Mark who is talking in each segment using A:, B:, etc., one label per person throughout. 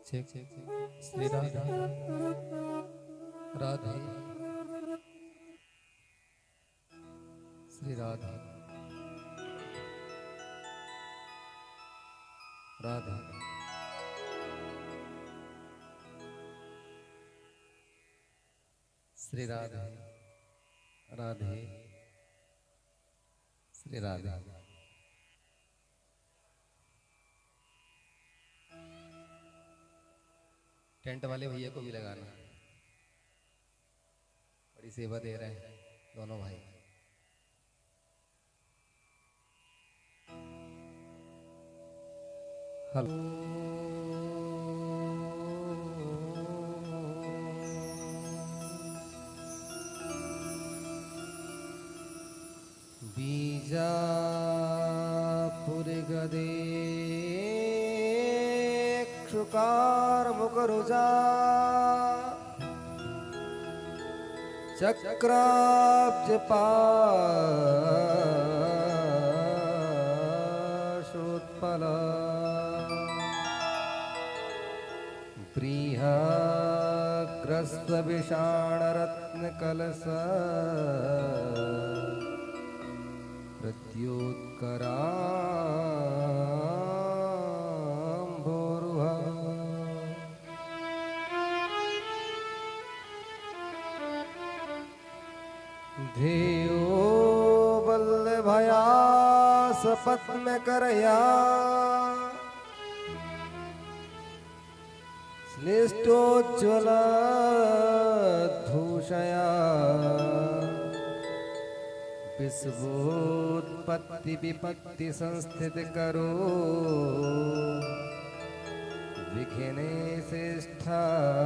A: Check Shri Radhe Radhe Shri Radhe Radhe Shri Radhe Radhe Shri Radhe. Tent वाले भैया को भी लगाना, बड़ी सेवा दे रहे हैं दोनों भाई। हेलो बीजापुर गदे क्षुकार मुकरुजा चक्राब्ज पाशोत्पला बृहग्रस्त विषाण रत्न कलश प्रत्योत्कराम्भोरुहा ध्येयो वल्लभया सपत्नकरया श्लिष्टोज्ज्वलधूषया विश्वोत्पत्ति विपत्ति संस्थित करो विघ्ने श्रेष्ठार्थदः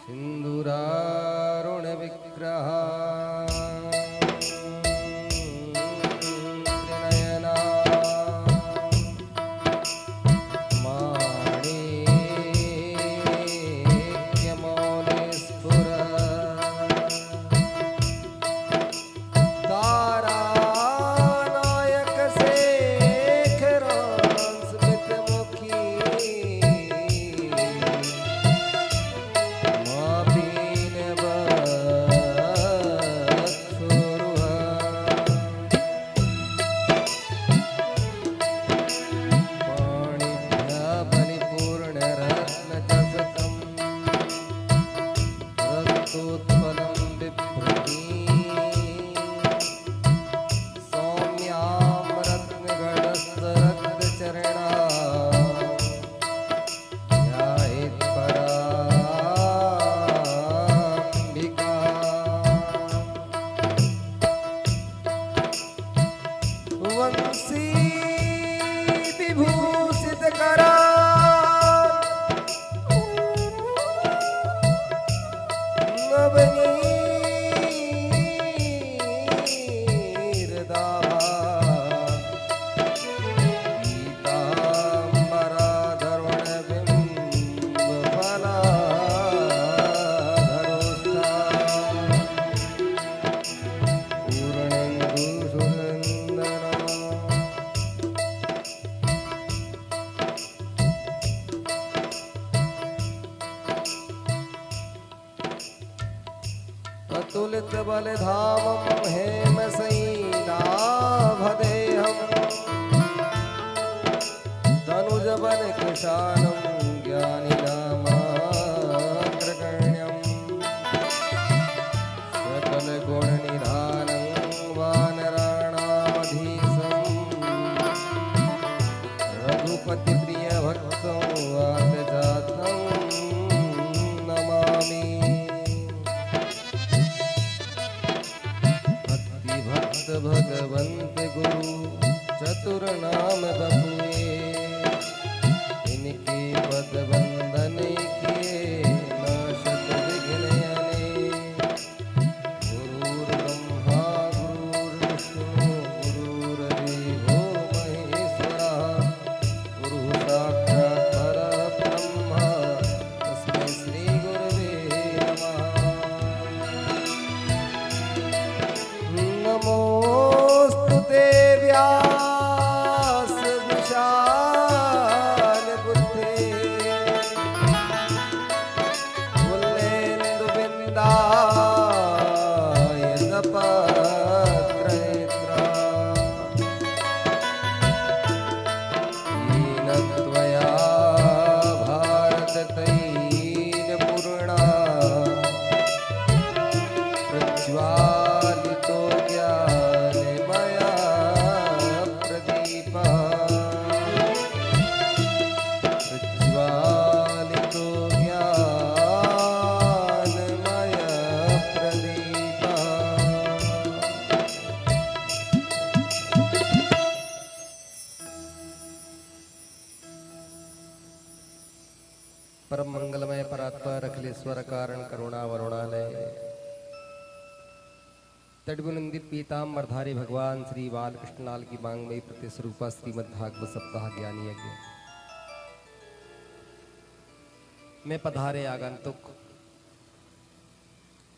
A: सिंदूरारुण विग्रह विभूषित करा नवनीर दाभा पीताम्बरा धरुण बिंब फला धरोष्ठा पूर्णेन्दु सुरंदना अतुलित बलधामं हेमशय्याभदेहं तनुजबल कृशानं ज्ञानिनामाग्रगण्यं सकलगुणनिधानं वानराणामधीशं रघुपतिप्रियभक्तं वातजातं नमामि। भगवंत गुरु चतुर नाम बपुए इनके पद वंदन किए नाशत विघ्न अनेक। गुरुर्ब्रह्मा गुरुर्विष्णु गुरुर्देवो महेश्वरा परम मंगलमय परात्पर अखिलेश्वर कारण करुणा वरुणालय तड़बुनंदित पीताम्बरधारी भगवान श्री बालकृष्ण लाल की मांग में प्रतिस्वरूपा श्रीमद् भागवत सप्ताह ज्ञानी यज्ञ में पधारे आगंतुक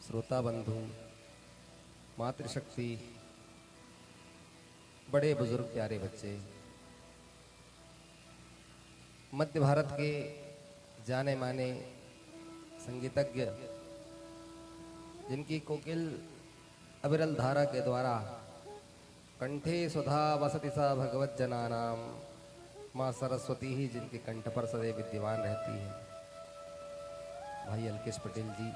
A: श्रोता बंधु, मातृशक्ति, बड़े बुजुर्ग, प्यारे बच्चे, मध्य भारत के जाने माने संगीतज्ञ जिनकी कोकिल अविरल धारा के द्वारा कंठे सुधा वसति सा भगवत जना नाम, माँ सरस्वती ही जिनके कंठ पर सदैव विद्यमान रहती है। भाई अलकेश पटेल जी,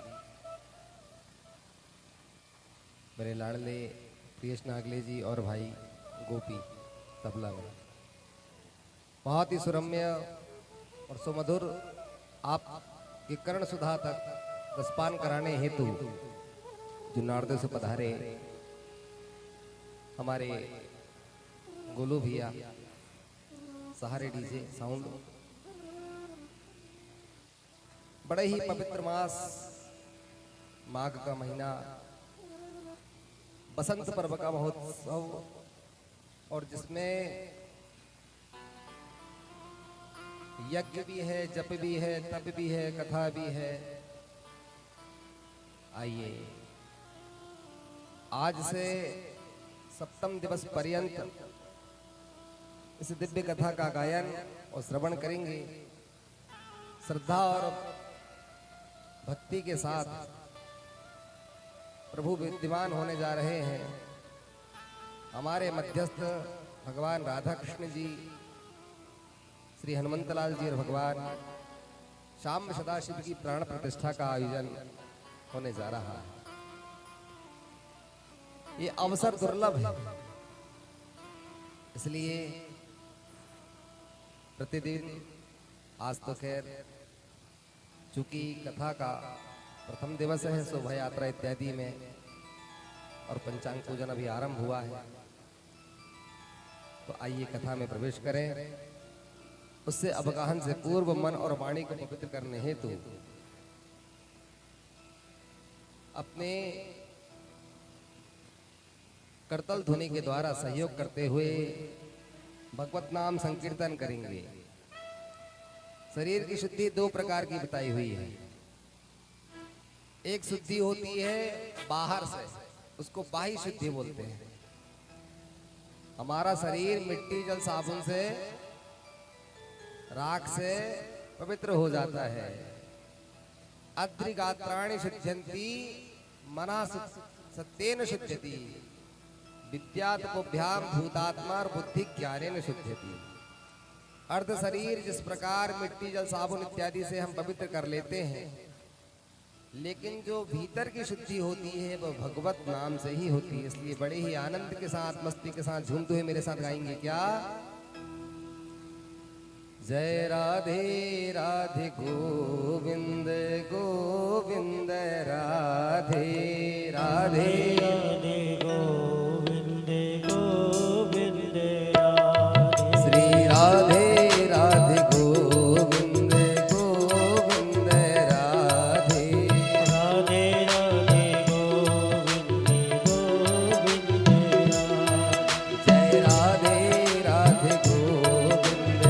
A: मेरे लाडले प्रियेश नागले जी और भाई गोपी तबला में बहुत ही सुरम्य और सुमधुर आप के कर्ण सुधा तक रसपान कराने हेतु जो नारदों से पधारे हमारे गोलू भैया, सहारे डीजे साउंड। बड़े ही पवित्र मास माघ का महीना, बसंत पर्व का महोत्सव, और जिसमें यज्ञ भी है, जप भी है, तप भी है, कथा भी है। आइए आज से सप्तम दिवस पर्यंत इस दिव्य कथा का गायन और श्रवण करेंगे। श्रद्धा और भक्ति के साथ प्रभु विद्यमान होने जा रहे हैं। हमारे मध्यस्थ भगवान राधा कृष्ण जी, श्री हनुमंतलाल जी और भगवान श्याम सदाशिव की प्राण प्रतिष्ठा का आयोजन होने जा रहा है। ये अवसर दुर्लभ है, इसलिए प्रतिदिन, आज तो खैर चूंकि कथा का प्रथम दिवस है, शोभा यात्रा इत्यादि में और पंचांग पूजन अभी आरंभ हुआ है, तो आइए कथा में प्रवेश करें। उससे अवगाहन से पूर्व मन और वाणी को पवित्र करने हेतु अपने करतल ध्वनि के द्वारा सहयोग करते हुए भगवत नाम संकीर्तन करेंगे। शरीर की शुद्धि दो प्रकार की बताई हुई है। एक शुद्धि होती है बाहर से, उसको बाह्य शुद्धि बोलते हैं। हमारा शरीर मिट्टी, जल, साबुन से, राख से पवित्र हो जाता है। अद्रिगात्राणि शुद्ध्यन्ति मना सत्येन शुद्ध्यति, विद्यात्मभ्याम भूतात्मा और बुद्धि ज्ञानेन शुद्ध्यति। अर्ध शरीर जिस प्रकार मिट्टी, जल, साबुन इत्यादि से हम पवित्र कर लेते हैं, लेकिन जो भीतर की शुद्धि होती है वह भगवत नाम से ही होती है। इसलिए बड़े ही आनंद के साथ, मस्ती के साथ झूमते हुए मेरे साथ गाएंगे क्या? जय राधे राधे गोविंद गोविंद राधे राधे राधे गोविंद गोविंद राधे, श्री राधे राधे गोविंद गोविंद राधे राधे राधे गोविंद गोविंद राधे, जय राधे राधे गोविंद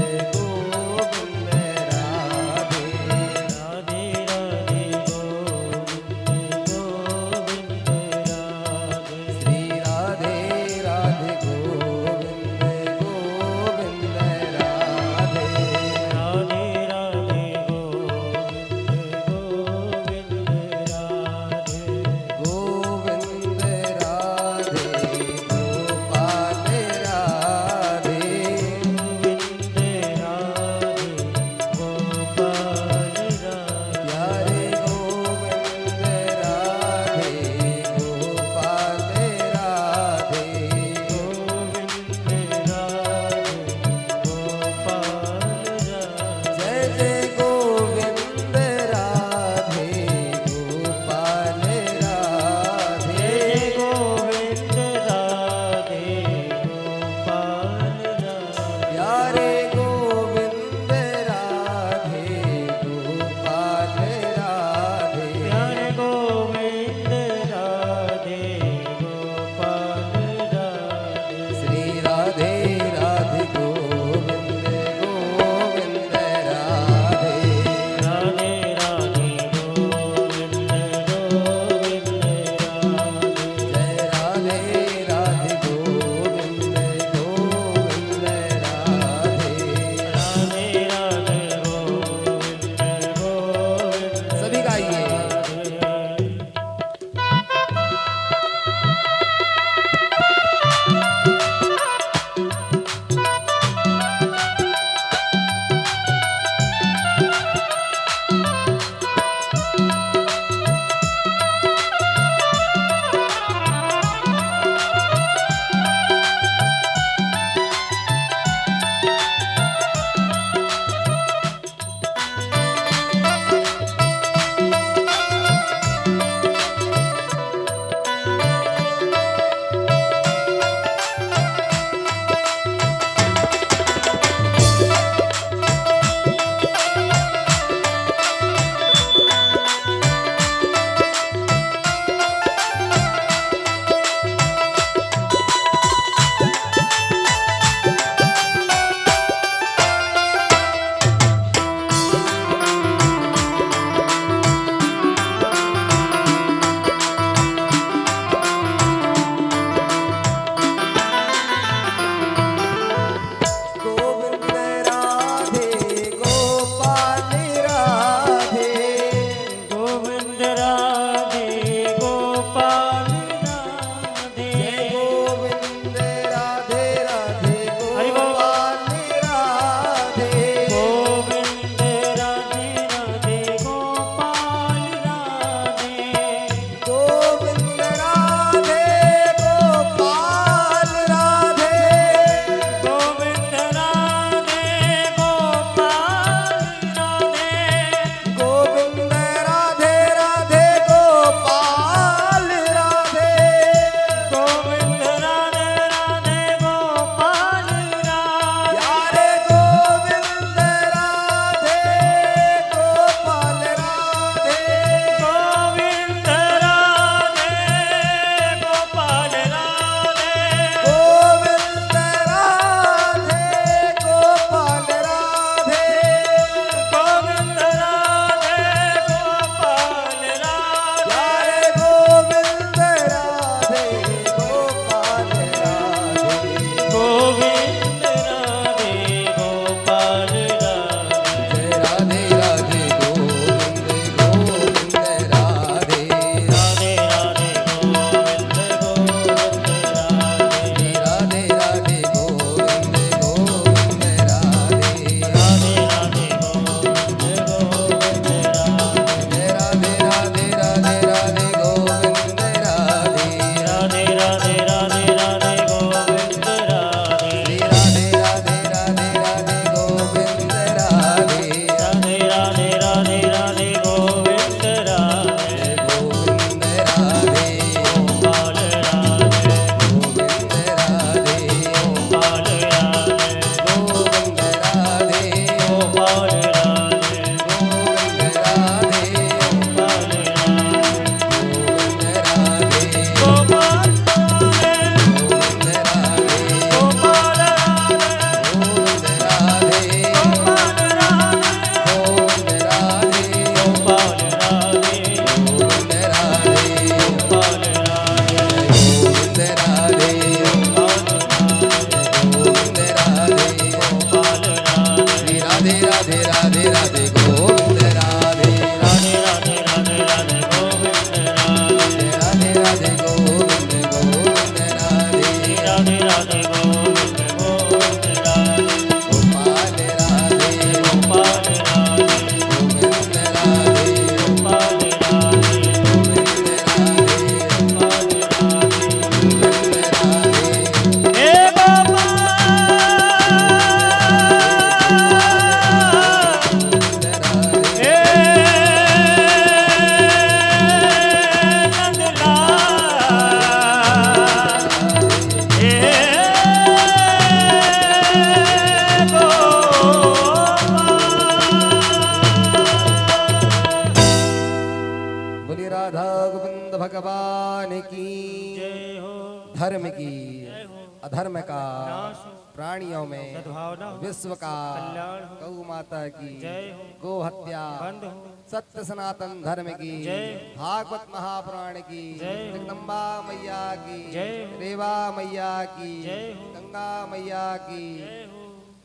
A: धर्म की
B: जय हो।
A: अधर्म का
B: नाश हो।
A: प्राणियों में
B: सद्भावना हो।
A: विश्व का
B: कल्याण हो।
A: गौ माता की
B: जय हो।
A: गो हत्या
B: बंद हो।
A: सत्य सनातन धर्म की
B: जय।
A: भागवत महापुराण की
B: जय हो।
A: जगदम्बा मैया की
B: जय हो।
A: रेवा मैया की
B: जय हो।
A: गंगा मैया की
B: जय हो।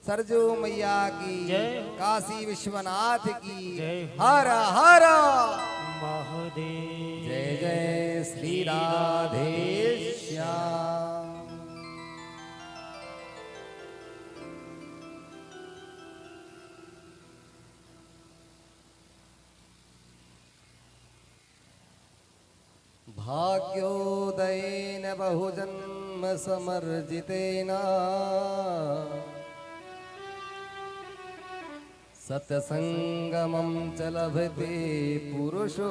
A: सरजू मैया की
B: जय हो।
A: काशी विश्वनाथ की
B: जय हो।
A: हर हर
B: महादेव।
A: जय जय श्री राधे श्याम। भाग्योदयेन बहुजन्म समर्जितेन सत्संगमं च लभते पुरुषो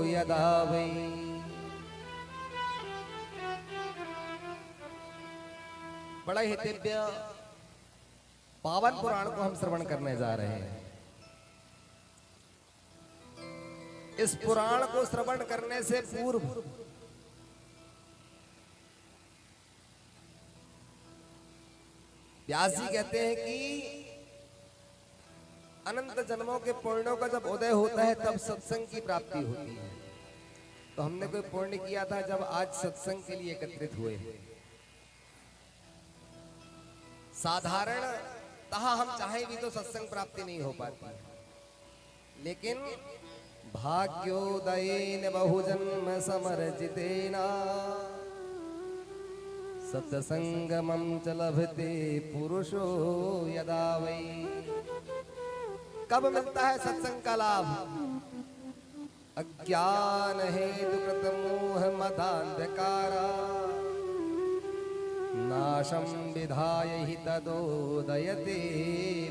A: यदा वै। बड़ा ही दिव्य पावन पुराण को हम श्रवण करने जा रहे हैं। इस पुराण को श्रवण करने से पूर्व व्यास जी कहते हैं कि अनंत जन्मों के पुण्यों का जब उदय होता है तब सत्संग की प्राप्ति होती है। तो हमने कोई पुण्य किया था जब आज सत्संग के लिए एकत्रित हुए हैं। साधारणतः हम चाहे भी तो सत्संग प्राप्ति नहीं हो पाती, लेकिन भाग्योदयेन बहुजन्म समर्जितेन सत्संगमं च लभते पुरुषो यदा वै। कब मिलता है सत्संग का लाभ? अज्ञान हेतु कृत मोह मदांधकारा नाशं विधाय हि तदोदयते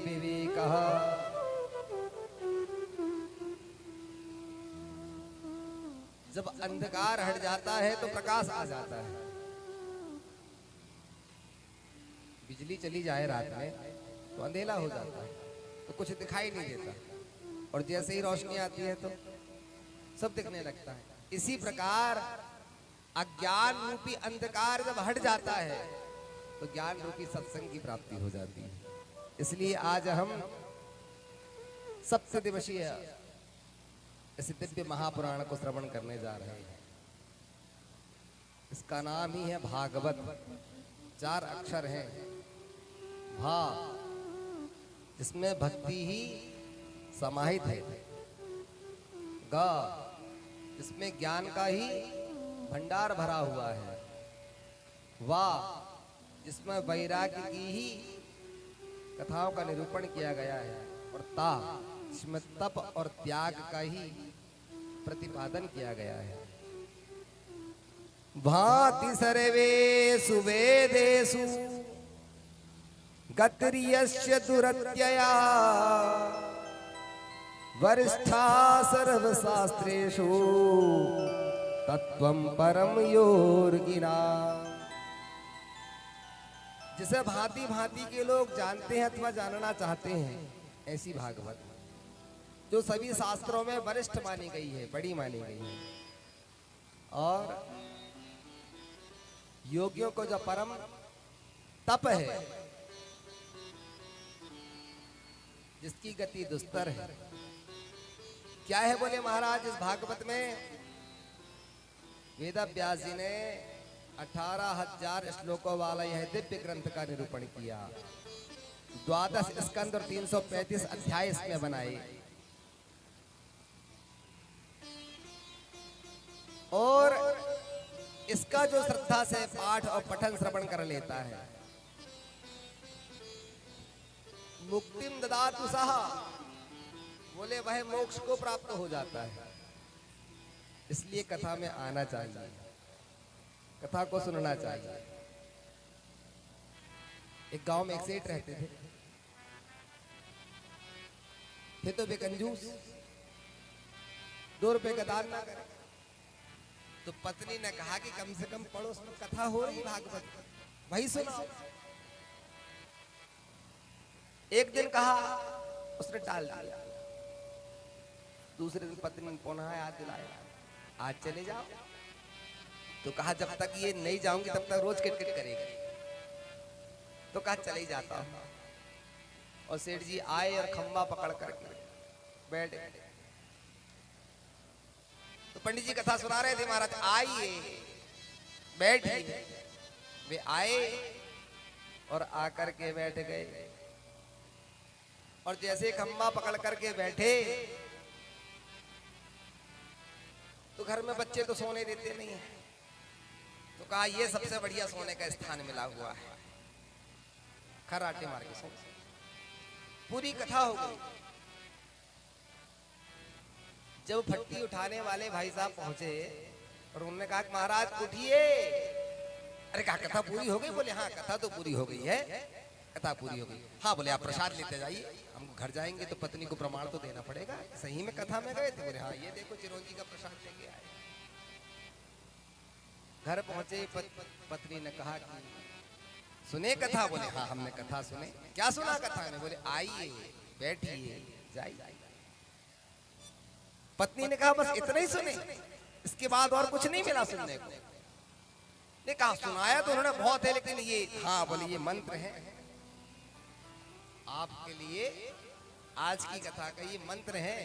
A: विवेकः। जब अंधकार हट जाता है तो प्रकाश आ जाता है। बिजली चली जाए रात में तो अंधेरा हो जाता है, तो कुछ दिखाई नहीं देता, और जैसे ही रोशनी आती है तो सब दिखने लगता है। इसी प्रकार अज्ञान रूपी अंधकार जब हट जाता है तो ज्ञान रूपी सत्संग की प्राप्ति हो जाती है। इसलिए आज हम सप्त दिवसीय इस दिव्य महापुराण को श्रवण करने जा रहे हैं। इसका नाम ही है भागवत। 4 अक्षर हैं। भा जिसमें भक्ति ही समाहित है, गा जिसमें ज्ञान का ही भंडार भरा हुआ है, वा जिसमें वैराग्य की ही कथाओं का निरूपण किया गया है, और ता जिसमें तप और त्याग का ही प्रतिपादन किया गया है। भाति सर्वेषु वेदेषु गतिर्यस्य दुरत्यया वरिष्ठा सर्वशास्त्रेषु तत्वं परम योगिना। जिसे भांति भांति के लोग जानते हैं अथवा जानना चाहते हैं, ऐसी भागवत जो सभी शास्त्रों में वरिष्ठ मानी गई है, बड़ी मानी गई है, और योगियों को जो परम तप है, जिसकी गति दुस्तर है। क्या है बोले महाराज इस भागवत में? वेद व्यास जी ने 18,000 श्लोकों वाला यह दिव्य ग्रंथ का निरूपण किया। 12 स्कंद और 335 अध्याय इसमें बनाए, और इसका जो श्रद्धा से पाठ और पठन श्रवण कर लेता है, मुक्तिम ददातु सह, बोले वह मोक्ष को प्राप्त हो जाता है। इसलिए कथा में आना चाहिए, कथा को सुनना चाहिए। एक गांव में एक सेठ रहते थे तो वे कंजूस, 2 रुपए का दान ना करे। तो पत्नी ने कहा कि कम से कम पड़ोस में कथा हो रही भागवत, वही सुनाओ। एक दिन कहा, उसने टाल दिया। दूसरे दिन पत्नी ने पुनः याद दिलाया, आज चले जाओ। तो कहा जब तक ये नहीं जाऊंगी तब तक रोज किटकिट करेगी। तो कहा चले ही जाता हूं। और सेठ जी आए और खंबा पकड़ करके बैठ गए। तो पंडित जी कथा सुना रहे थे, महाराज आइए बैठिए। वे आए और आकर के बैठ गए। और जैसे खंबा पकड़ करके बैठे तो घर में बच्चे तो सोने देते नहीं है। तो कहा ये सबसे बढ़िया सोने का स्थान मिला हुआ है, खर्राटे मार के सो। पूरी कथा हो गई। जब फट्टी उठाने वाले भाई साहब पहुंचे और उन्होंने कहा महाराज उठिए। अरे कहा कथा पूरी हो गई? बोले हाँ कथा तो पूरी हो गई है, कथा पूरी हो गई। हाँ बोले आप प्रसाद लेते जाइए, हम घर जाएंगे तो पत्नी को प्रमाण तो देना पड़ेगा सही में कथा में गए थे। बोले हाँ ये देखो चिरंजी का प्रसाद लेके आए। घर पहुंचे पत्नी ने कहा कि सुने कथा? बोले हाँ हमने कथा सुने। क्या सुना कथा में? बोले आइए बैठिए जाइए। पत्नी ने कहा बस इतना ही सुने, इसके बाद और कुछ नहीं मिला सुनने को? ने कहा सुनाया तो उन्होंने बहुत है, लेकिन ये हाँ बोले ये मंत्र है आपके लिए, आज की कथा का ये मंत्र है,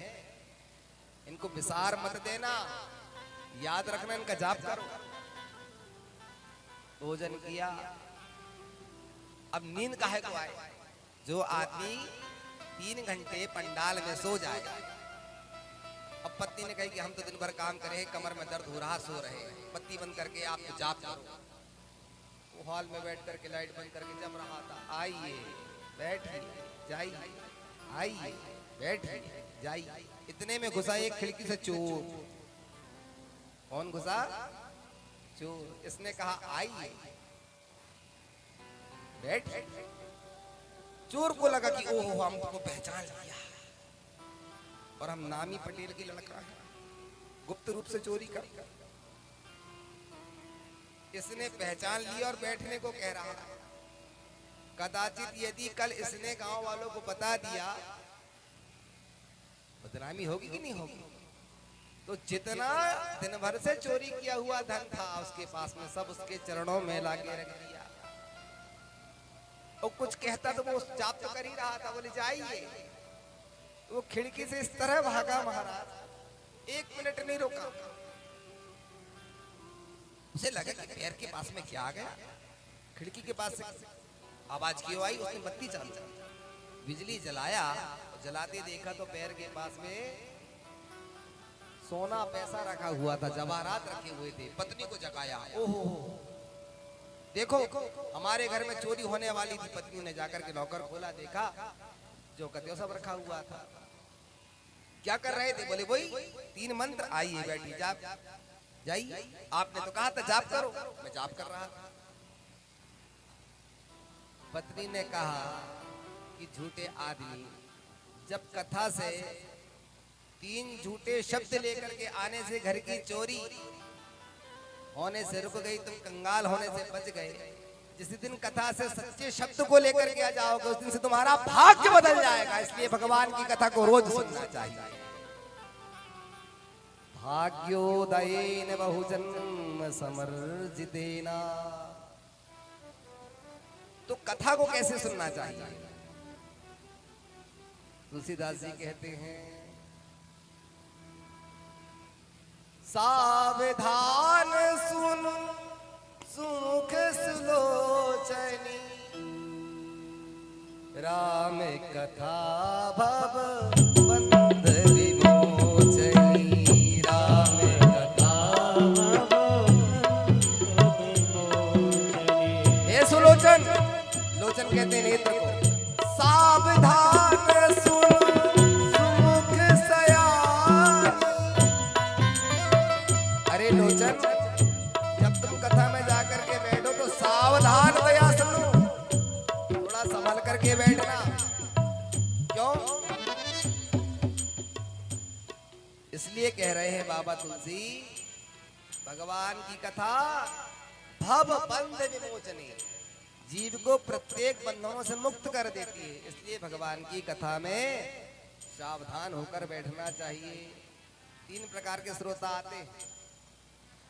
A: इनको विसार मत देना, याद रखना, इनका जाप करो। भोजन किया। अब नींद काहे को आए? जो आदमी 3 घंटे पंडाल में सो जाएगा। अब पत्नी ने कही कि हम तो दिन भर काम करे, कमर में दर्द हो रहा, सो रहे, बत्ती बंद करके आप तो जाप करो। वो हॉल में बैठ करके लाइट बंद करके जप रहा था। आइए बैठिए जाइए, आइए बैठिए जाइए। इतने में घुसा एक खिड़की से चोर। कौन घुसा? चोर। इसने कहा आइए बैठ। चोर को लगा कि ओहो हम तुमको पहचान लिया और हम नामी पटेल की लड़का है, गुप्त रूप से चोरी कर। इसने पहचान लिया और बैठने को कह रहा है। कदाचित यदि कल इसने गांव वालों को बता दिया, बदनामी होगी कि नहीं होगी? तो जितना दिन भर से चोरी किया हुआ धन था उसके पास में सब उसके चरणों में लाके रख दिया। और कुछ कहता तो वो जाप तो कर ही रहा था। बोले जाइए। वो खिड़की से इस तरह भागा महाराज, 1 मिनट नहीं रुका। उसे लगा कि पैर के पास में क्या आ गया। खिड़की के पास से आवाज क्यों आई? उसने बत्ती चालू, बिजली जलाया, जलाते देखा तो पैर के पास में सोना पैसा रखा हुआ था, जवाहरात रखे हुए थे। पत्नी को जगाया, ओहो देखो हमारे घर में चोरी होने वाली थी। पत्नी ने जाकर के लॉकर खोला, देखा जो कत्यो सब रखा हुआ था। क्या कर रहे थे? बोले वही 3 मंत्र। आइए बैठी जाप जाइए। आपने तो कहा था जाप करो, मैं जाप कर रहा था। पत्नी ने कहा कि झूठे आदमी, जब कथा से 3 झूठे शब्द लेकर के आने से घर की चोरी होने से रुक गई, तुम कंगाल होने से बच गए। जिस दिन कथा से सच्चे शब्द को लेकर के आ जाओगे उस दिन से तुम्हारा भाग्य बदल जाएगा। इसलिए भगवान की कथा को रोज सुनना चाहिए। भाग्योदयेन बहुजन्म समर्जितेना। तो कथा को कैसे सुनना चाहिए? तुलसीदास जी कहते हैं सावधान सुन सुमुख सुलोचनी, राम कथा भव बंध विमोचनी। राम कथा हे सुलोचन, लोचन कहते हैं नेत्र को। सावधान सुन सुमुख सयानी। अरे लोचन, जब तुम कथा में जाकर के बैठो तो सावधान भया सुनो, थोड़ा संभल करके बैठना। क्यों? इसलिए कह रहे हैं बाबा तुलसी, भगवान की कथा भव बंध विमोचनी, जीव को प्रत्येक बंधनों से मुक्त कर देती है। इसलिए भगवान की कथा में सावधान होकर बैठना चाहिए। 3 प्रकार के श्रोता आते हैं।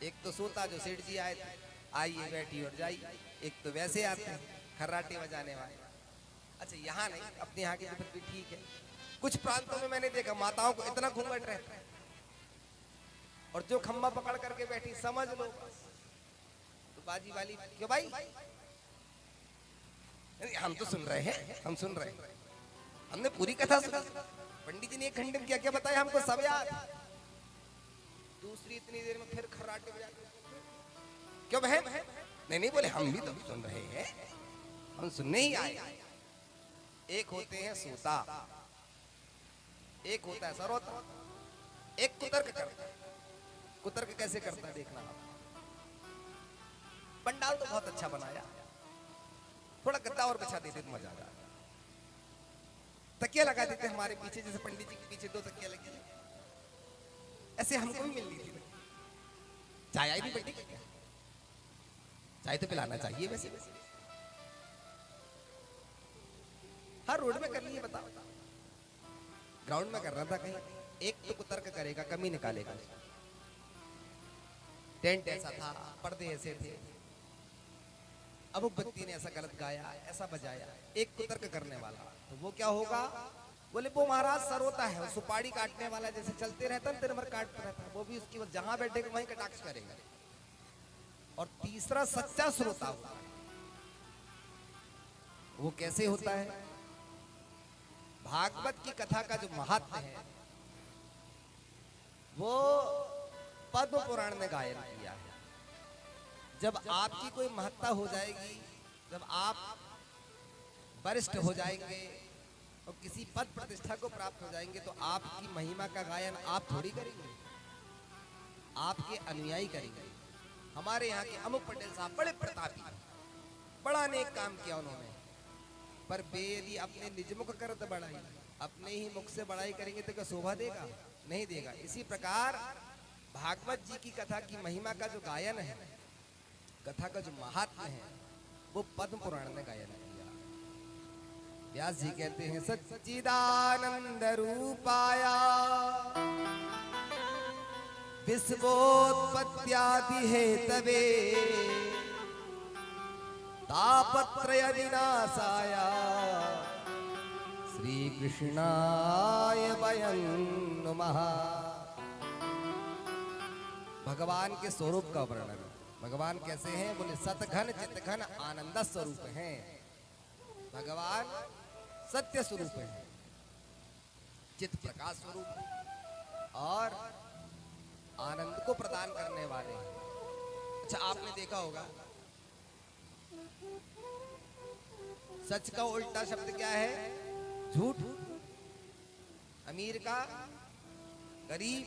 A: एक तो सोता जो सेठ जी आए थे, आइए बैठी और जाइए। एक तो वैसे आते हैं खर्राटे बजाने वाले। अच्छा यहाँ नहीं, अपने यहाँ की तो फिर भी ठीक है। कुछ प्रांतों में मैंने देखा माताओं को इतना घूंघट रहता है और जो खम्बा पकड़ करके बैठी समझ लो बस। तो बाजी वाली क्यों भाई, हम तो सुन रहे हैं, हम सुन रहे हैं, हमने पूरी कथा सुनी। पंडित जी ने एक खंडन क्या क्या बताया हमको सब याद। दूसरी इतनी देर में फिर खर्राटे बजाते क्यों बहन? नहीं नहीं बोले हम भी तो सुन रहे हैं, हम सुनने ही आए। एक होते हैं सोता, एक होता है सरोता, एक कुतर्क करता है। कुतर्क कैसे करता है देखना आप। पंडाल तो बहुत अच्छा बनाया, थोड़ा गद्दा और बिछा देते तो मजा आ जाता। तकिया लगा देते हमारे पीछे, जैसे पंडित जी के पीछे 2 तकिया लगी, ऐसे हमको भी मिल रही थी। चाय आई भी बेटी, चाय तो पिलाना चाहिए वैसे। हर रोड में कर लिए बताओ, ग्राउंड में कर रहा था कहीं, एक तो कुतर्क करेगा, कमी निकालेगा। टेंट ऐसा था, पर्दे ऐसे थे, अब बत्ती ने ऐसा गलत गाया, ऐसा बजाया, एक कुतर्क करने वाला। तो वो क्या होगा, बोले वो महाराज सरोता है, वो सुपारी काटने वाला, जैसे चलते रहता है दिन भर काटता रहता है, वो भी उसकी जहां बैठेगा वहीं कटाक्ष करेगा। और तीसरा सच्चा श्रोता होता है। वो कैसे होता है, भागवत की कथा का जो महात्म्य है वो पद्म पुराण में गायन किया है। जब आपकी कोई महत्ता हो जाएगी, जब आप वरिष्ठ हो जाएंगे और किसी पद प्रतिष्ठा को प्राप्त हो जाएंगे, तो आपकी महिमा का गायन आप थोड़ी करेंगे, आपके अनुयायी करेंगे। हमारे यहाँ के अमुक पटेल साहब बड़े प्रतापी, बड़ा नेक काम किया उन्होंने, पर यदि अपने निज मुख करत बढ़ाई, अपने ही मुख से बढ़ाई करेंगे तो क्या शोभा देगा? नहीं देगा। इसी प्रकार भागवत जी की कथा की महिमा का जो गायन है, कथा का जो महात्म्य है, वो पद्म पुराण में गायन किया। व्यास जी कहते हैं सच्चिदानंद रूपाया विश्वोत्पत्त्यादि हेतवे तापत्रय विनाशाय श्री कृष्णाय वयं नमः। भगवान के स्वरूप का वर्णन। भगवान कैसे हैं? बोले सतघन चितघन आनंद स्वरूप हैं। भगवान सत्य स्वरूप है, चित प्रकाश स्वरूप और आनंद को प्रदान करने वाले हैं। अच्छा आपने देखा होगा सच का उल्टा शब्द क्या है? झूठ। अमीर का गरीब,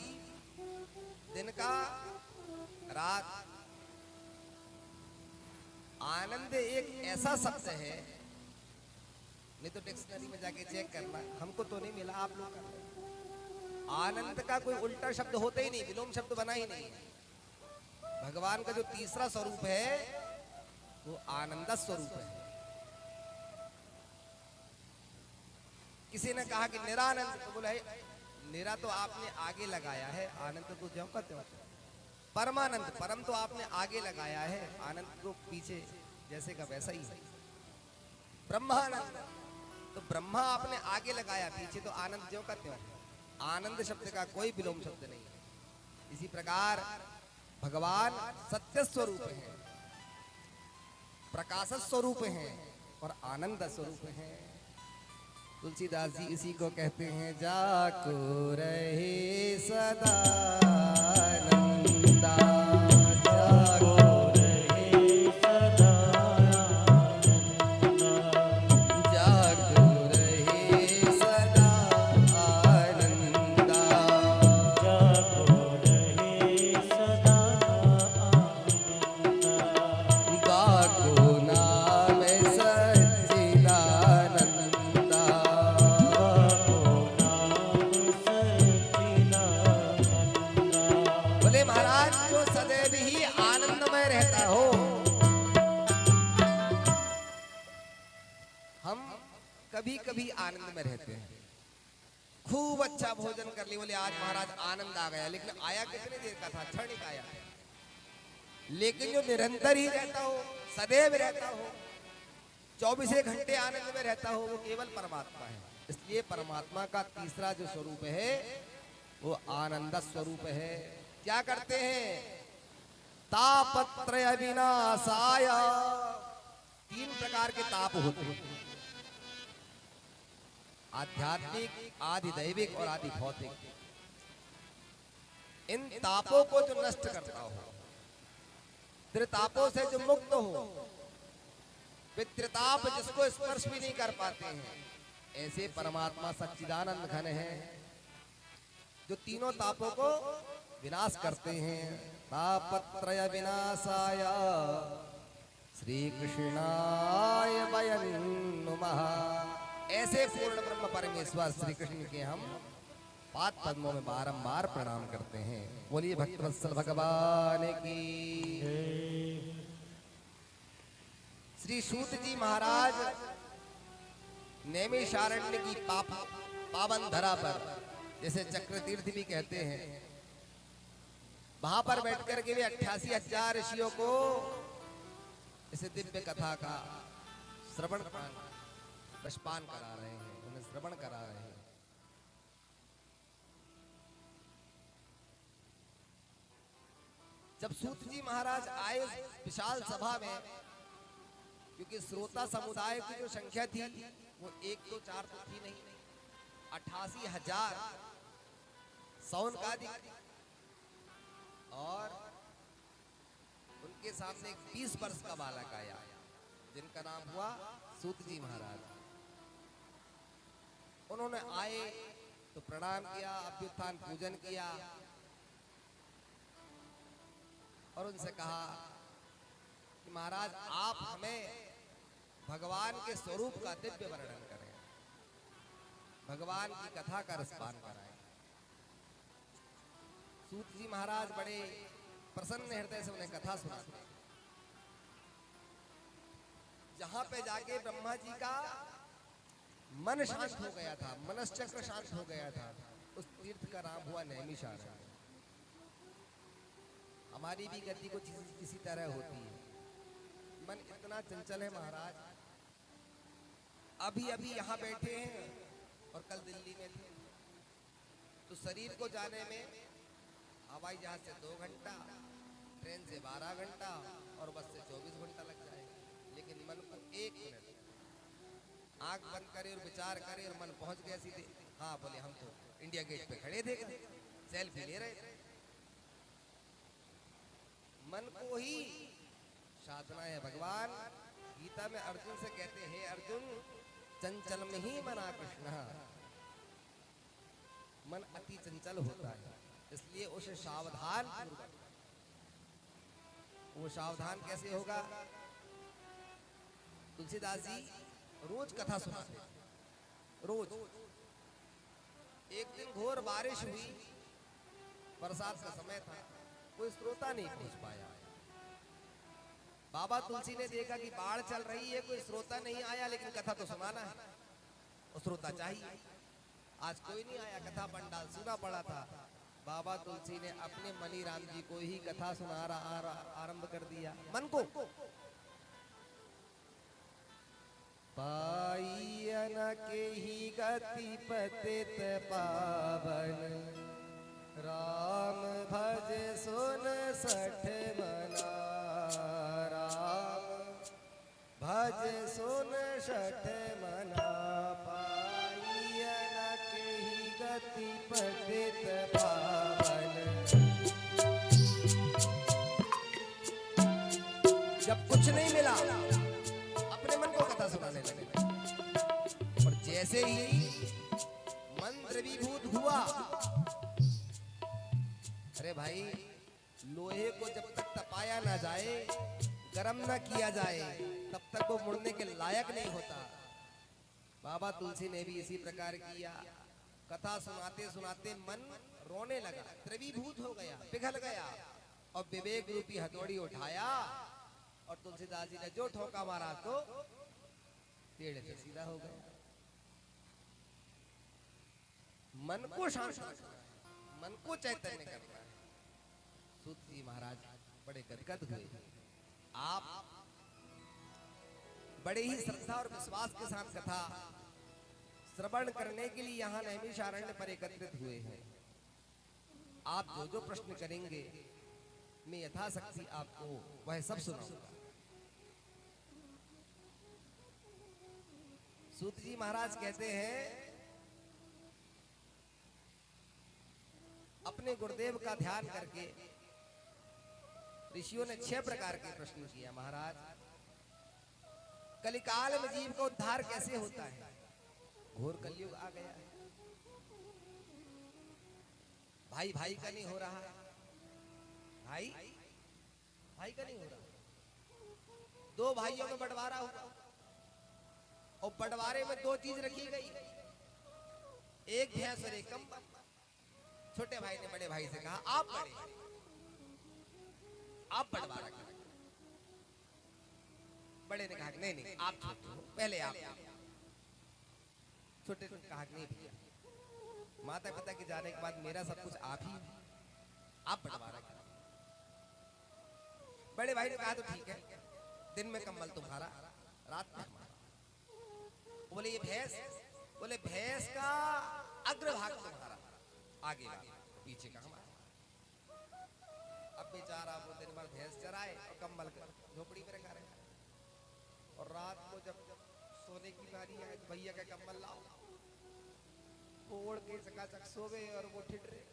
A: दिन का रात। आनंद एक ऐसा शब्द है, नहीं तो डिक्शनरी में जाके चेक करना, हमको तो नहीं मिला, आप लोग करना। आनंद का कोई उल्टा शब्द होता ही नहीं, विलोम शब्द बना ही नहीं। भगवान का जो तीसरा स्वरूप है वो आनंद स्वरूप है। किसी ने कहा कि निरानंद, तो बोला निरा तो आपने आगे लगाया है, आनंद तो ज्यों का त्यों। परमानंद, परम तो आपने आगे लगाया है, आनंद को पीछे जैसे का वैसा ही है। ब्रह्मानंद, तो ब्रह्मा आपने आगे लगाया, पीछे तो आनंद ज्यों का त्यों। आनंद शब्द का कोई विलोम शब्द नहीं है। इसी प्रकार भगवान सत्य स्वरूप है, प्रकाश स्वरूप है और आनंद स्वरूप है। तुलसीदास जी इसी को कहते हैं जाको रहे सदा नंदा, जाको रहे सदा नंदा, जाको रहे सदा आनंदा, जाको रहे सदा आनंदा, बाको नाम सच्चिदानंदा, महाराज जो सदैव ही आनंदमय रहता हो। हम कभी कभी आनंद में रहते हैं, खूब अच्छा भोजन कर लिया, बोले आज महाराज आनंद आ गया, लेकिन आया कितने देर का था? क्षणिक आया। लेकिन जो निरंतर ही रहता हो, सदैव रहता हो, 24 घंटे आनंद में रहता हो, वो केवल परमात्मा है। इसलिए परमात्मा का तीसरा जो स्वरूप है वो आनंद स्वरूप है। क्या करते हैं? तापत्रय विनाशाय, 3 प्रकार के ताप होते हैं, आध्यात्मिक, आदि दैविक और आदि भौतिक। इन तापों को जो नष्ट करता हो, त्रितापों से जो मुक्त हो, वे त्रिताप जिसको स्पर्श भी नहीं कर पाते हैं, ऐसे परमात्मा सच्चिदानंद घन है जो तीनों तापों को विनाश करते हैं। तापत्रय विनाशाय श्री कृष्णाय वयं नुमः। ऐसे पूर्ण ब्रह्म परमेश्वर श्री कृष्ण के हम पाद पद्मों में बारंबार प्रणाम करते हैं। बोलिए भक्तवत्सल भगवान की। श्री सूत जी महाराज नैमिषारण्य की पावन धरा पर, जैसे चक्र तीर्थ भी कहते हैं, वहां पर बैठकर के वे 88,000 ऋषियों को इस दिव्य कथा का श्रवण रसपान करा रहे हैं, उन्हें श्रवण करा रहे हैं। जब सूत जी महाराज आए विशाल सभा में, क्योंकि श्रोता समुदाय की जो संख्या थी वो 1 2 4 तो थी नहीं, 88,000 सौनकादिक, और उनके सामने एक 20 वर्ष का बालक आया जिनका नाम हुआ सूत जी महाराज। उन्होंने आए तो प्रणाम किया, अभ्युत्थान पूजन किया और उनसे कहा कि महाराज आप हमें भगवान के स्वरूप का दिव्य वर्णन करें, भगवान की कथा का रसपान कराएं। सूत जी महाराज बड़े प्रसन्न हृदय से उन्हें कथा सुनाते। जहां पे जाके ब्रह्मा जी का मन शांत हो गया था, मनश्चक्र शांत हो गया था, उस तीर्थ का नाम हुआ नैमिषारण्य। हमारी भी गति को किसी तरह होती है, मन इतना चंचल है महाराज। अभी अभी यहाँ बैठे हैं और कल दिल्ली में थे, तो शरीर को जाने में हवाई जहाज से 2 घंटा, ट्रेन से 12 घंटा और बस से 24 घंटा लग जाएगा, लेकिन मन को 1 मिनट आंख बंद करे और विचार करे और मन पहुंच गया सीधे। हाँ बोले, हम तो इंडिया गेट पे खड़े थे, सेल्फी ले रहे थे। मन को ही साधना है। भगवान गीता में अर्जुन से कहते हैं, हे अर्जुन चंचल में ही मना कृष्ण, मन अति चंचल होता है, इसलिए उसे सावधान पूर्वक। वो सावधान कैसे होगा? तुलसीदास जी रोज कथा सुनाते, रोज। एक दिन घोर बारिश हुई, बरसात का समय था, कोई श्रोता नहीं पहुंच पाया। बाबा तुलसी ने देखा कि बाढ़ चल रही है, कोई श्रोता नहीं आया, लेकिन कथा तो सुनाना है और श्रोता चाहिए। आज कोई नहीं आया, कथा पंडाल सूना पड़ा था। बाबा तुलसी ने अपने मनी राम जी को ही कथा सुनाना आरंभ कर दिया। मन को पाइयन के ही गति पतित पावन, राम भज सुन सठ मना, राम भज सुन सठ मना, पाइयन के ही गति पतित पावन। जब कुछ नहीं मिला, अपने मन को कथा सुनाने लगे, और जैसे ही मन द्रवीभूत हुआ, अरे भाई लोहे को जब तक तपाया ना जाए, गरम ना किया जाए, तब तक वो मुड़ने के लायक नहीं होता। बाबा तुलसी ने भी इसी प्रकार किया। कथा सुनाते सुनाते मन रोने लगा, द्रवीभूत हो गया, पिघल गया, और विवेक रूपी हथौड़ी उठाया और तुलसीदास जी ने जो ठोका मारा तो पेड़ से सीधा हो गया। मन को शांत रखना है, मन को चैतन्य करना है। सूत जी महाराज बड़े गदगद हुए। आप बड़े ही श्रद्धा और विश्वास के साथ कथा श्रवण करने के लिए यहाँ नैमिषारण्य पर एकत्रित हुए हैं। आप जो जो प्रश्न करेंगे मैं यथाशक्ति आपको वह सब सुनाऊंगा। सूत जी महाराज कहते हैं, अपने गुरुदेव का ध्यान करके ऋषियों ने 6 प्रकार के प्रश्न किया। महाराज, कलिकाल में जीव का उद्धार कैसे होता है? घोर कलयुग आ गया है, भाई भाई का नहीं हो रहा, भाई भाई का नहीं हो रहा, 2 भाइयों में बंटवारा हुआ और बंटवारे में 2 चीज रखी गई, एक भैंस और एक कंबल। छोटे भाई ने बड़े भाई से कहा, आप बंटवारा करें। बड़े ने कहा नहीं नहीं आप पहले आप। छोटे ने कहा नहीं भैया, माता पिता के जाने के बाद मेरा सब कुछ आप ही, आप बंटवारा करें। बड़े भाई ने कहा तो ठीक है, दिन में कंबल तुम्हारा, रात में हमारा। बोले ये भैंस? बोले भैंस का अग्रभाग तुम्हारा, आगे पीछे का हमारा। अब बेचारा वो दिन भर भैंस चराए और कंबल झोपड़ी में रखा रहे, और रात को जब सोने की बारी आए तो भैया का कंबल लाओ, वो ओढ़ के चकाचक सो गए और वो ठिठरे,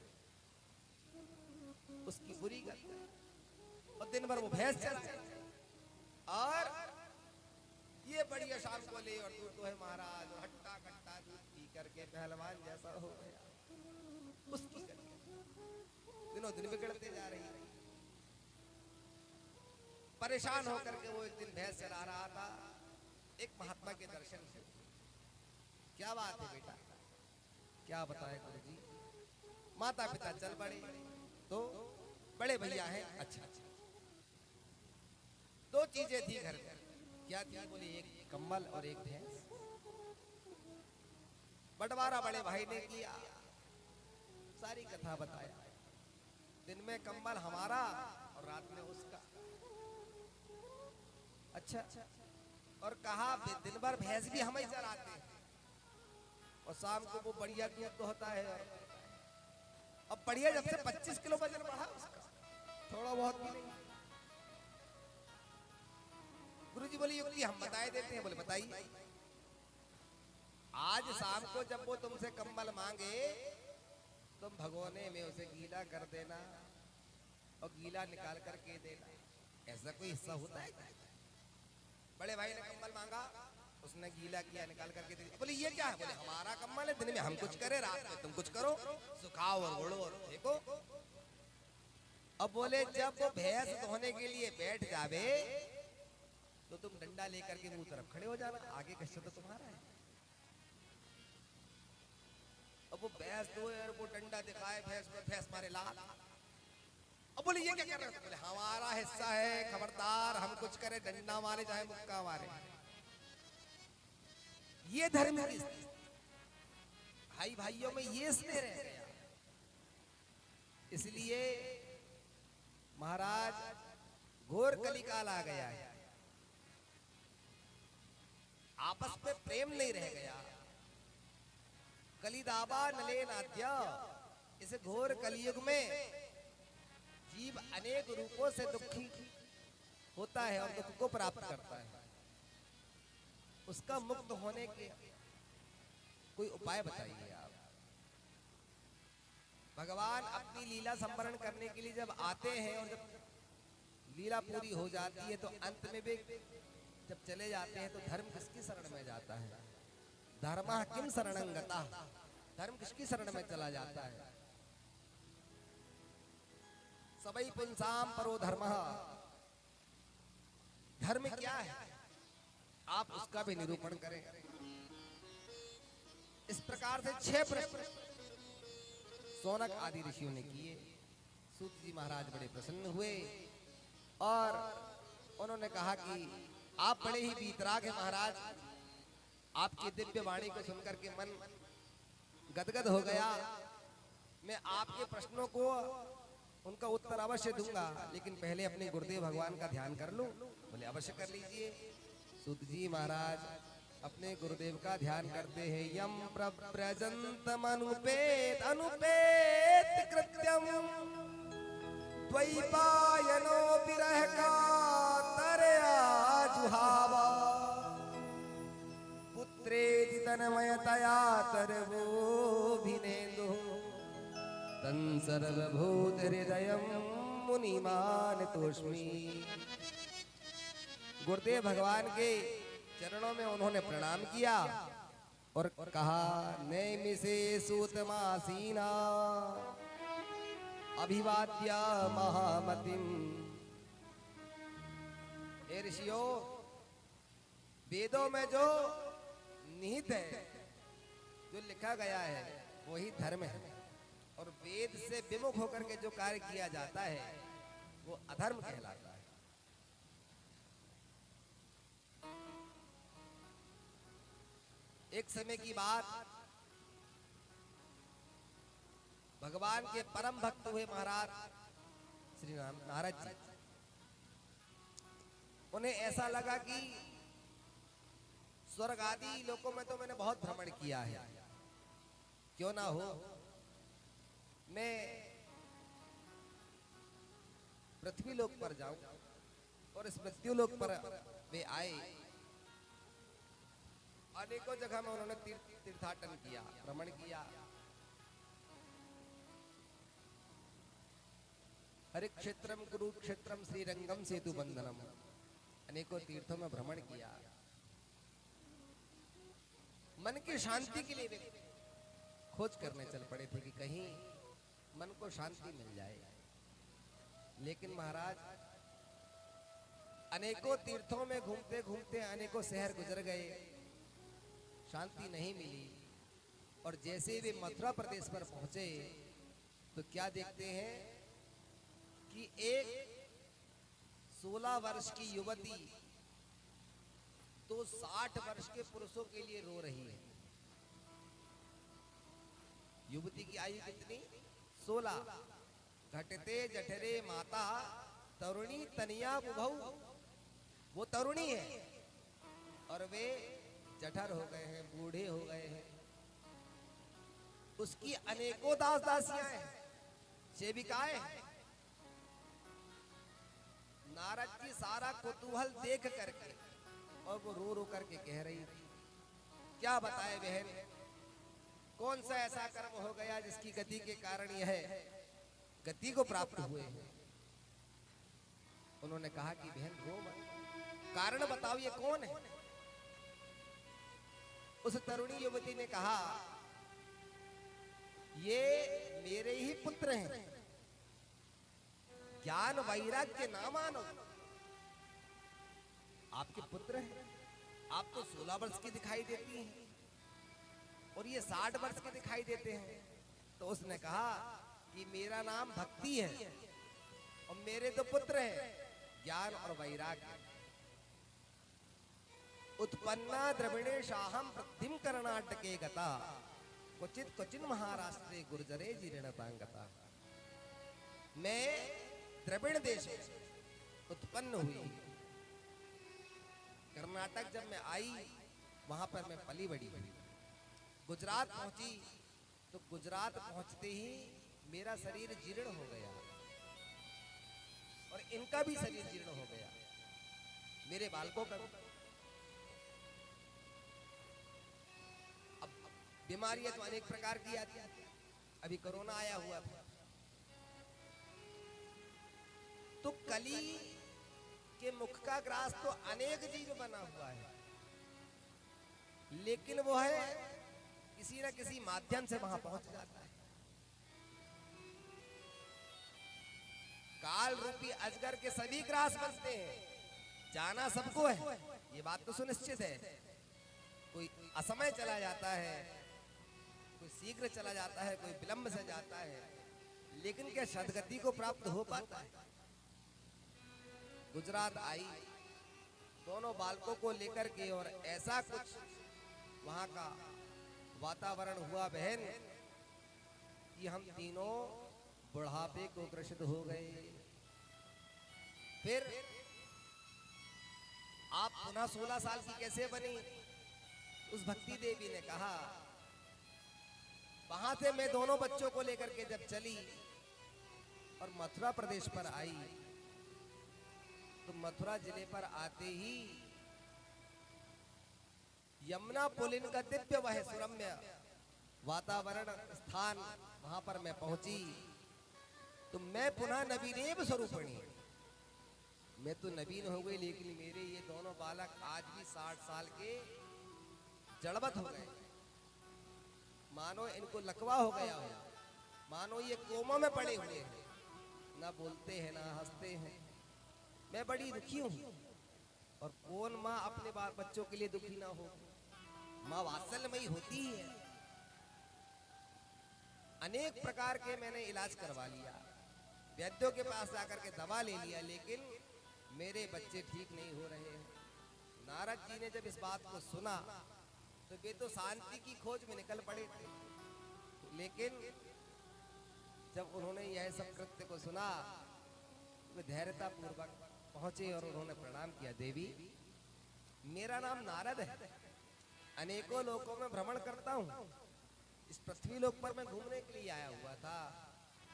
A: उसकी बुरी गत। और दिन भर वो भैंस चराए, और ये बढ़िया शाम को ले और दूध तो है महाराज, हट्टा कट्टा दूध पी करके पहलवान जैसा हो गया, उसकी दिनों दिन बिगड़ते जा रही है। परेशान होकर के वो एक दिन भैंस चला रहा था, एक महात्मा के दर्शन से। क्या बात है बेटा? क्या बताए गुरु जी? माता पिता चल पड़े तो बड़े भैया हैं, अच्छा अच्छा, 2 चीजें थी घर में। क्या थी? बोले एक कंबल और एक भैंस। बंटवारा बड़े भाई ने किया, सारी कथा बताया। दिन में कंबल हमारा और रात में उसका। अच्छा, और कहा दिन भर भैंस भी हम ही चराते हैं, और शाम को वो बढ़िया दूध तो होता है। अब बढ़िया जब से 25 किलो वजन बढ़ा उसका, थोड़ा बहुत भी नहीं। गुरुजी बोले युक्ति हम बताए देते हैं। बोले बताइए। आज शाम को जब वो तुमसे कंबल मांगे, तुम भगोने में उसे गीला कर देना और गीला निकाल करके देना। ऐसा कोई हिस्सा होता है? बड़े भाई ने कंबल मांगा, उसने गीला किया, निकाल करके दे दिया। बोले ये क्या है? बोले हमारा कंबल है, दिन में हम कुछ करें, रात में तुम कुछ करो, सुखाओ और ओढ़ो और फेंको। अब बोले जब वो भैंस धोने के लिए बैठ जावे तो तुम डंडा लेकर के मुंह तरफ खड़े हो जाना, आगे का हिस्सा तो तुम्हारा है। अब वो भैंस धोए और वो डंडा दिखाए भैंस में, भैंस मारे लाल। अब बोले ये क्या कर रहे हो? बोले हमारा हिस्सा है, खबरदार, हम कुछ करें, डंडा मारे चाहे मुक्का मारे। ये धर्म की भाई भाइयों में ये स्नेह रह गया। इसलिए महाराज घोर कलिकाल आ गया है, आपस में प्रेम नहीं रह गया। कलिदाबा नले नाद्य, इस घोर कलियुग में जीव अनेक रूपों से दुखी होता है और दुख को प्राप्त करता है। उसका मुक्त होने के कोई उपाय बताइए आप। भगवान अपनी लीला संवरण करने के लिए जब आते हैं और जब लीला पूरी हो जाती है तो अंत में भी जब चले जाते हैं तो धर्म किसकी शरण में जाता है? धर्मः किम शरणं गतः, धर्म किसकी शरण में चला जाता है? सबई पुंसाम परो धर्मः, धर्म क्या है आप उसका भी निरूपण करें। इस प्रकार से 6 प्रश्न शौनक आदि ऋषियों ने किए। सूत जी महाराज बड़े प्रसन्न हुए और उन्होंने कहा कि आप बड़े ही वीतराग हैं महाराज, आपकी दिव्य वाणी को सुनकर के मन गदगद हो गया। मैं आपके प्रश्नों को उनका उत्तर अवश्य दूंगा, लेकिन पहले अपने गुरुदेव भगवान का ध्यान कर लूं। बोले अवश्य कर लीजिए। सूत जी महाराज अपने गुरुदेव का ध्यान करते हैं। यम प्रव्रजन्तम अनुपेत अनुपेत कृत्यम द्वैपायनो विरह का तरया जुहावा पुत्रेति तन्मयतया तरवोभिनेन्दुः तं सर्वभूत हृदयं मुनिमानतोऽस्मि। गुरुदेव भगवान के चरणों में उन्होंने प्रणाम किया और कहा नैमिषे सूतमासीना अभिवाद्य महामतिम। हे ऋषियों, वेदों में जो निहित है, जो लिखा गया है, वही धर्म है। और वेद से विमुख होकर के जो कार्य किया जाता है वो अधर्म कहलाता है। एक समय की बात, भगवान के परम भक्त हुए महाराज श्री नारद जी, उन्हें ऐसा लगा कि स्वर्ग आदि लोकों में तो मैंने बहुत भ्रमण किया है, क्यों ना हो मैं पृथ्वी लोक पर जाऊं। और इस मृत्यु लोक पर वे आए। अनेकों जगह में उन्होंने तीर्थाटन किया, भ्रमण किया। हरिक्षेत्रम कुरुक्षेत्रम श्रीरंगम सेतु बंधनम, अनेकों तीर्थों में भ्रमण किया। मन की शांति के लिए वे खोज करने चल पड़े थे कि कहीं मन को शांति मिल जाए। लेकिन महाराज अनेकों तीर्थों में घूमते घूमते अनेकों शहर गुजर गए, शांति नहीं मिली। और जैसे वे मथुरा प्रदेश पर पहुंचे तो क्या देखते हैं कि एक 16 वर्ष की युवती तो 60 वर्ष के पुरुषों के लिए रो रही है। युवती की आयु कितनी? 16। घटते जठरे माता तरुणी तनिया बुभऊ, वो तरुणी है और वे जठर हो गए हैं, बूढ़े हो गए हैं। उसकी अनेकों दास दासियां हैं, सेविकाएं हैं। नारद जी सारा कुतूहल देख करके और वो रो रो करके कह रही थी, क्या बताए बहन, कौन सा ऐसा कर्म हो गया जिसकी गति के कारण यह गति को प्राप्त हुए हैं। उन्होंने कहा कि बहन रो मत, कारण बताओ ये कौन है। उस तरुणी युवती ने कहा ये मेरे ही पुत्र हैं, ज्ञान वैराग्य ना मानो। आपके पुत्र हैं, आप तो 16 वर्ष की दिखाई देती हैं और ये 60 वर्ष के दिखाई देते हैं। तो उसने कहा कि मेरा नाम भक्ति है और मेरे तो पुत्र हैं ज्ञान और वैराग्य। उत्पन्ना द्रविणेशाहम वृद्धिम कर्णाटके गता क्वचित क्वचिन महाराष्ट्रे गुर्जरे जीर्णतांगता। मैं द्रविड़ देश में उत्पन्न हुई, कर्नाटक जब मैं आई वहां पर मैं पली बड़ी। गुजरात पहुंची तो गुजरात पहुंचते ही मेरा शरीर जीर्ण हो गया और इनका भी शरीर जीर्ण हो गया, मेरे बालकों का। अब बीमारियां तो अनेक प्रकार की आती हैं, अभी कोरोना आया हुआ था। तो कली के मुख का ग्रास तो अनेक जीव बना हुआ है, लेकिन वो है किसी न किसी माध्यम से वहां पहुंच जाता है। काल रूपी अजगर के सभी ग्रास बनते हैं, जाना सबको है, ये बात तो सुनिश्चित है। कोई असमय चला जाता है, कोई शीघ्र चला जाता है, कोई विलंब से जाता है, लेकिन क्या सदगति को प्राप्त हो पाता है। गुजरात आई दोनों बालकों को लेकर के और ऐसा कुछ वहां का वातावरण हुआ बहन कि हम तीनों बुढ़ापे को ग्रसित हो गए। फिर आप पुनः 16 साल की कैसे बनी? उस भक्ति देवी ने कहा, वहां से मैं दोनों बच्चों को लेकर के जब चली और मथुरा प्रदेश पर आई, तो मथुरा जिले पर आते ही यमुना पुलिन का दिव्य वह सुरम्य वातावरण स्थान, वहां पर मैं पहुंची तो मैं पुनः नवीनेव स्वरूपिणी। मैं तो नवीन हो गई, लेकिन मेरे ये दोनों बालक आज भी 60 साल के जड़वत हो गए। मानो इनको लकवा हो गया हो, मानो ये कोमा में पड़े हुए हैं, ना बोलते हैं ना हंसते हैं। मैं बड़ी दुखी हूं। और कौन माँ अपने बच्चों के लिए दुखी ना हो? माँ वात्सल्यमयी होती ही है। अनेक प्रकार के मैंने इलाज करवा लिया, वैद्यों के पास जाकर के दवा ले लिया, लेकिन मेरे बच्चे ठीक नहीं हो रहे हैं। नारद जी ने जब इस बात को सुना तो वे तो शांति की खोज में निकल पड़े थे, लेकिन जब उन्होंने यह सब कृत्य को सुना, वे धैर्यता पूर्वक पहुंचे और उन्होंने प्रणाम किया। देवी, मेरा नाम नारद है, अनेकों लोकों में भ्रमण करता हूँ। इस पृथ्वी लोक पर मैं घूमने के लिए आया हुआ था,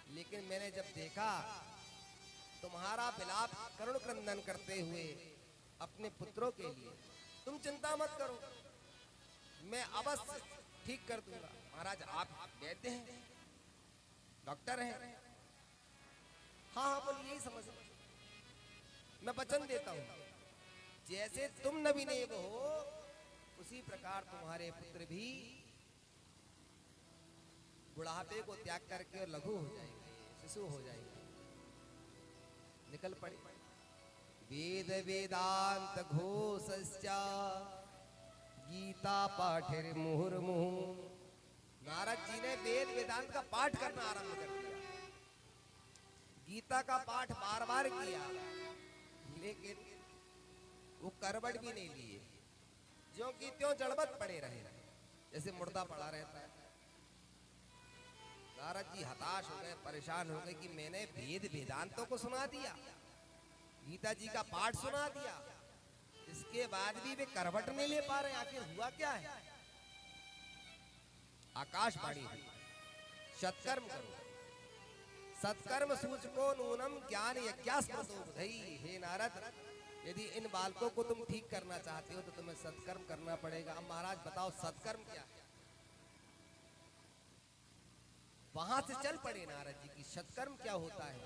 A: लेकिन मैंने जब देखा तुम्हारा विलाप करुण क्रंदन करते हुए अपने पुत्रों के लिए, तुम चिंता मत करो, मैं अवश्य ठीक कर दूंगा। महाराज, आप वैद्य हैं, डॉक्टर हैं? हाँ हाँ बोलिए, यही समझ, मैं वचन देता हूँ, जैसे तुम नवीनेव हो उसी प्रकार तुम्हारे पुत्र भी बुढ़ापे को त्याग करके और लघु हो जाएंगे, शिशु हो जाएंगे। निकल पड़े। वेद वेदांत घोषश्चा गीता पाठिर मुहुर्मुहुः। नारद जी ने वेद वेदांत का पाठ करना आरंभ कर दिया, गीता का पाठ बार बार किया, लेकिन वो करवट भी नहीं लिए, ज्यों की त्यों जड़बत पड़े रहे, जैसे मुर्दा पड़ा रहता है। नारद जी हताश हो गए, परेशान हो गए कि मैंने वेद वेदांतों को सुना दिया, गीता जी का पाठ सुना दिया, इसके बाद भी वे करवट नहीं ले पा रहे, आखिर हुआ क्या है? आकाशवाणी हुई, सत्कर्म करो, सत्कर्म सूचको नूनम ज्ञान यज्ञास्मृतो बुधई। हे नारद, यदि इन बालकों को तुम ठीक करना चाहते हो तो तुम्हें सत्कर्म करना पड़ेगा। अब महाराज बताओ सत्कर्म क्या है? वहां से चल पड़े नारद जी की, सत्कर्म क्या होता है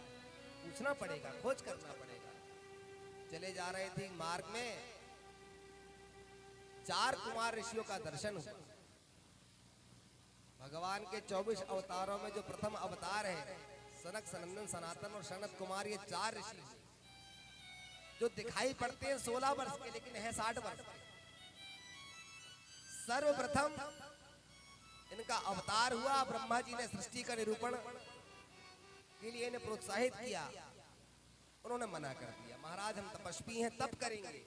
A: पूछना पड़ेगा, खोज करना पड़ेगा। चले जा रहे थे, मार्ग में 4 कुमार ऋषियों का दर्शन हुआ। भगवान के 24 अवतारों में जो प्रथम अवतार है, सनक, सनंदन, सनातन और सनत कुमार, ये 4 ऋषि जो दिखाई पड़ते हैं 16 वर्ष के, लेकिन है 60 वर्ष के। सर्वप्रथम इनका अवतार हुआ, ब्रह्मा जी ने सृष्टि का निरूपण के लिए इन्हें प्रोत्साहित किया, उन्होंने मना कर दिया, महाराज हम तपस्वी हैं, तप करेंगे,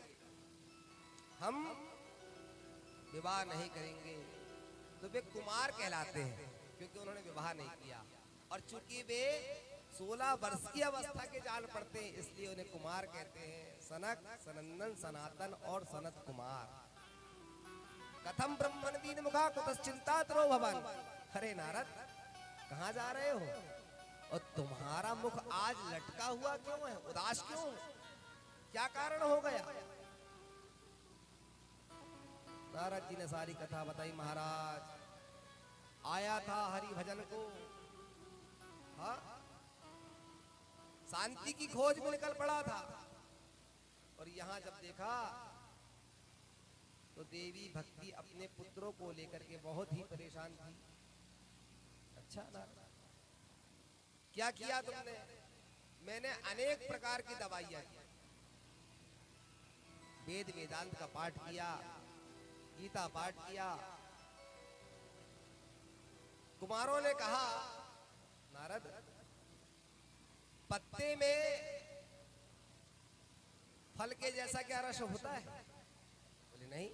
A: हम विवाह नहीं करेंगे। तो वे कुमार कहलाते हैं क्योंकि उन्होंने विवाह नहीं किया, और चूंकि वे 16 वर्ष की अवस्था के जान पड़ते हैं, इसलिए उन्हें कुमार कहते हैं। सनक, सनंदन, सनातन और सनत कुमार। कथम ब्रह्मण दीन मुखा कुतश्चिंता तरो भवन। अरे नारद, कहाँ जा रहे हो? और तुम्हारा मुख आज लटका हुआ क्यों है, उदास क्यों है, क्या कारण हो गया? नारद जी ने सारी कथा बताई। महाराज, आया था हरि भजन को, हाँ, शांति की खोज में निकल पड़ा था, और यहां जब देखा तो देवी भक्ति अपने पुत्रों को लेकर के बहुत ही परेशान थी। अच्छा नारद, क्या किया तुमने? मैंने अनेक प्रकार की दवाइयां की, वेद वेदांत का पाठ किया, गीता पाठ किया। कुमारों ने कहा, नारद, पत्ते में फल के जैसा क्या रस होता है? बोले नहीं।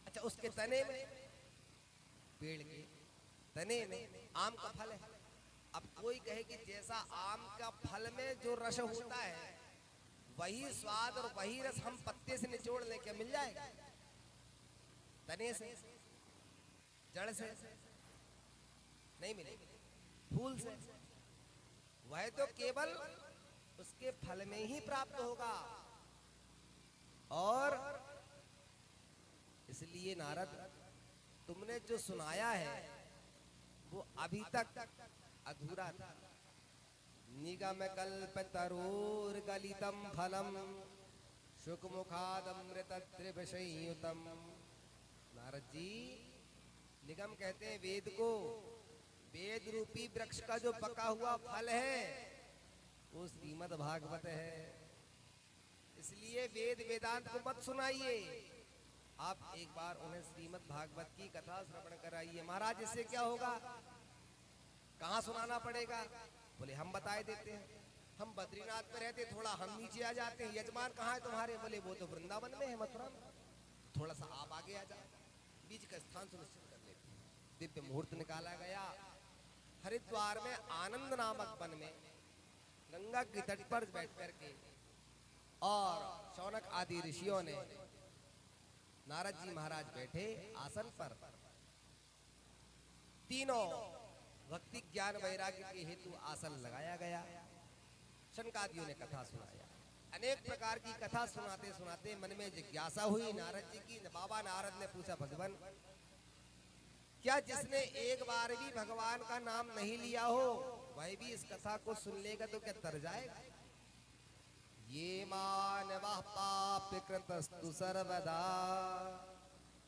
A: अच्छा, उसके तने में, पेड़ के तने में आम का फल है, अब कोई कहे कि जैसा आम का फल में जो रस होता है वही स्वाद और वही रस हम पत्ते से निचोड़ लें, क्या मिल जाएगा? तने से, जड़ से नहीं मिलेगा, फूल से। वह तो केवल उसके फल में ही प्राप्त होगा। और इसलिए नारद, तुमने जो सुनाया है वो अभी तक अधूरा था। निगम कल्प तरोर गलितम फलम शुकमुखादमृत त्रिभुषयुतम। नारद जी, निगम कहते हैं वेद को। वेद रूपी वृक्ष का जो पका हुआ फल है वो श्रीमद् भागवत है। इसलिए वेद वेदांत को मत सुनाइए, आप एक बार उन्हें श्रीमद् भागवत की कथा श्रवण कराइए। महाराज, इससे क्या होगा? कहाँ सुनाना पड़ेगा? बोले हम बताए देते हैं। हम बद्रीनाथ में रहते, थोड़ा हम नीचे आ जाते हैं। यजमान कहाँ है तुम्हारे? बोले वो तो वृंदावन में है, मथुरा में। थोड़ा सा आप आगे आ जाओ, बीच का स्थान सुनिश्चित कर लेते हैं। दिव्य मुहूर्त निकाला गया। हरिद्वार में आनंद नामक वन में गंगा के तट पर बैठ करके और शौनक आदि ऋषियों ने, नारद जी महाराज बैठे आसन पर। तीनों भक्ति ज्ञान वैराग्य के हेतु आसन लगाया गया। शनकादियों ने कथा सुनाया। अनेक प्रकार की कथा सुनाते सुनाते मन में जिज्ञासा हुई नारद जी की। बाबा नारद ने पूछा, भगवान, क्या जिसने एक बार भी भगवान का नाम नहीं लिया हो वह भी इस कथा को सुन लेगा तो क्या तर जाएगा? ये मानवः पापकृतस्तु सर्वदा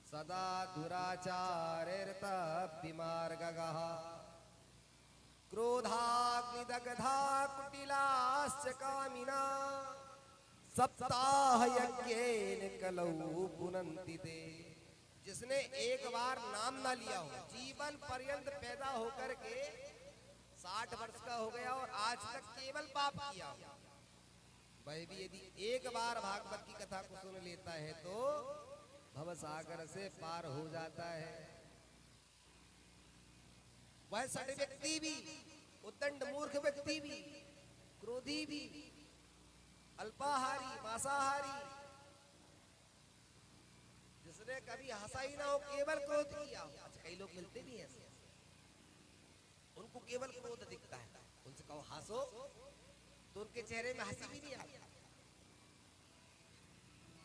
A: सदा दुराचारेर्त विमार्गगः क्रोधाग्निदग्धा कुटिलाश्च कामिना सप्ताह यज्ञेन कलौ पुनन्ति ते। जिसने एक बार नाम ना लिया हो, जीवन पर्यंत पैदा होकर के 60 वर्ष का हो गया और आज तक केवल पाप किया, वह भी यदि एक बार भागवत की कथा को सुन लेता है तो भव सागर से पार हो जाता है। वह सड़ व्यक्ति भी, उद्दंड मूर्ख व्यक्ति भी, क्रोधी भी, अल्पाहारी, मांसाहारी, जिसने कभी हंसा ही ना हो, केवल क्रोध किया हो। अच्छा, कई लोग मिलते भी हैं, उनको केवल क्रोध दिखता है। उनसे कहो हंसो तो उनके चेहरे में हंसी भी नहीं आती।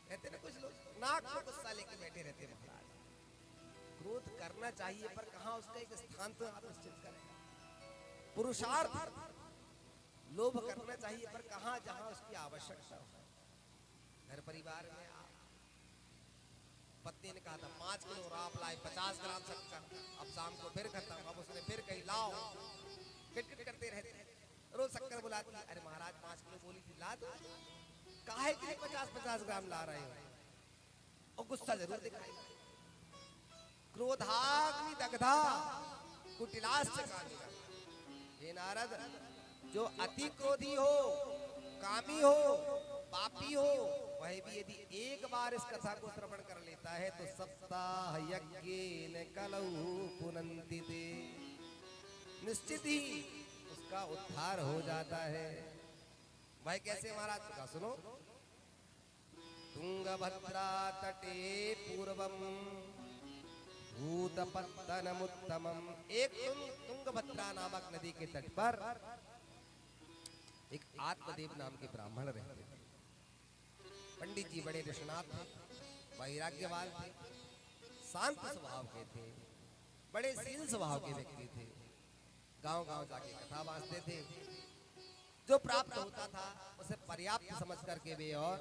A: कहते ना कुछ लोग नाक में गुस्सा लेके बैठे रहते हैं। महाराज, क्रोध करना चाहिए पर कहाँ उसका एक स्थान तो आप निश्चित करें। पुरुषार्थ लोभ करना चाहिए पर कहाँ जहां उसकी आवश्यकता हो। घर परिवार में पत्नी ने कहा था 5 किलो राप लाए, 50 ग्राम शक्कर, अब शाम को फिर खत्म। अब उसने फिर कही लाओ, किटकिट करते रहते, रोज शक्कर बुलाती। अरे महाराज 5 किलो बोली थी, ला दो, काहे के लिए 50-50 ग्राम ला रहे हो? और गुस्सा जरूर दिखाएगा। क्रोधाग्नि दग्धा कुटिलाश्च कामिना। हे नारद, जो अति क्रोधी हो, कामी हो, पापी हो, वह भी यदि एक बार इस कथा को श्रवण कर लेता है तो सप्ताह यज्ञेन कलौ पुनन्ति ते। निश्चित ही उसका उद्धार हो जाता है। भाई कैसे महाराज का सुनो। तुंगभद्रा तटे पूर्वम भूतपत्तनमुत्तमम। एक तुंगभद्रा नामक नदी के तट पर एक आत्मदेव नाम के ब्राह्मण रहते थे। पंडित जी बड़े निष्णात थे, वैराग्यवान थे, शांत स्वभाव के थे, बड़े शील स्वभाव के व्यक्ति थे। गांव-गांव जाके कथा बांटते थे। जो प्राप्त होता था उसे पर्याप्त समझ करके वे और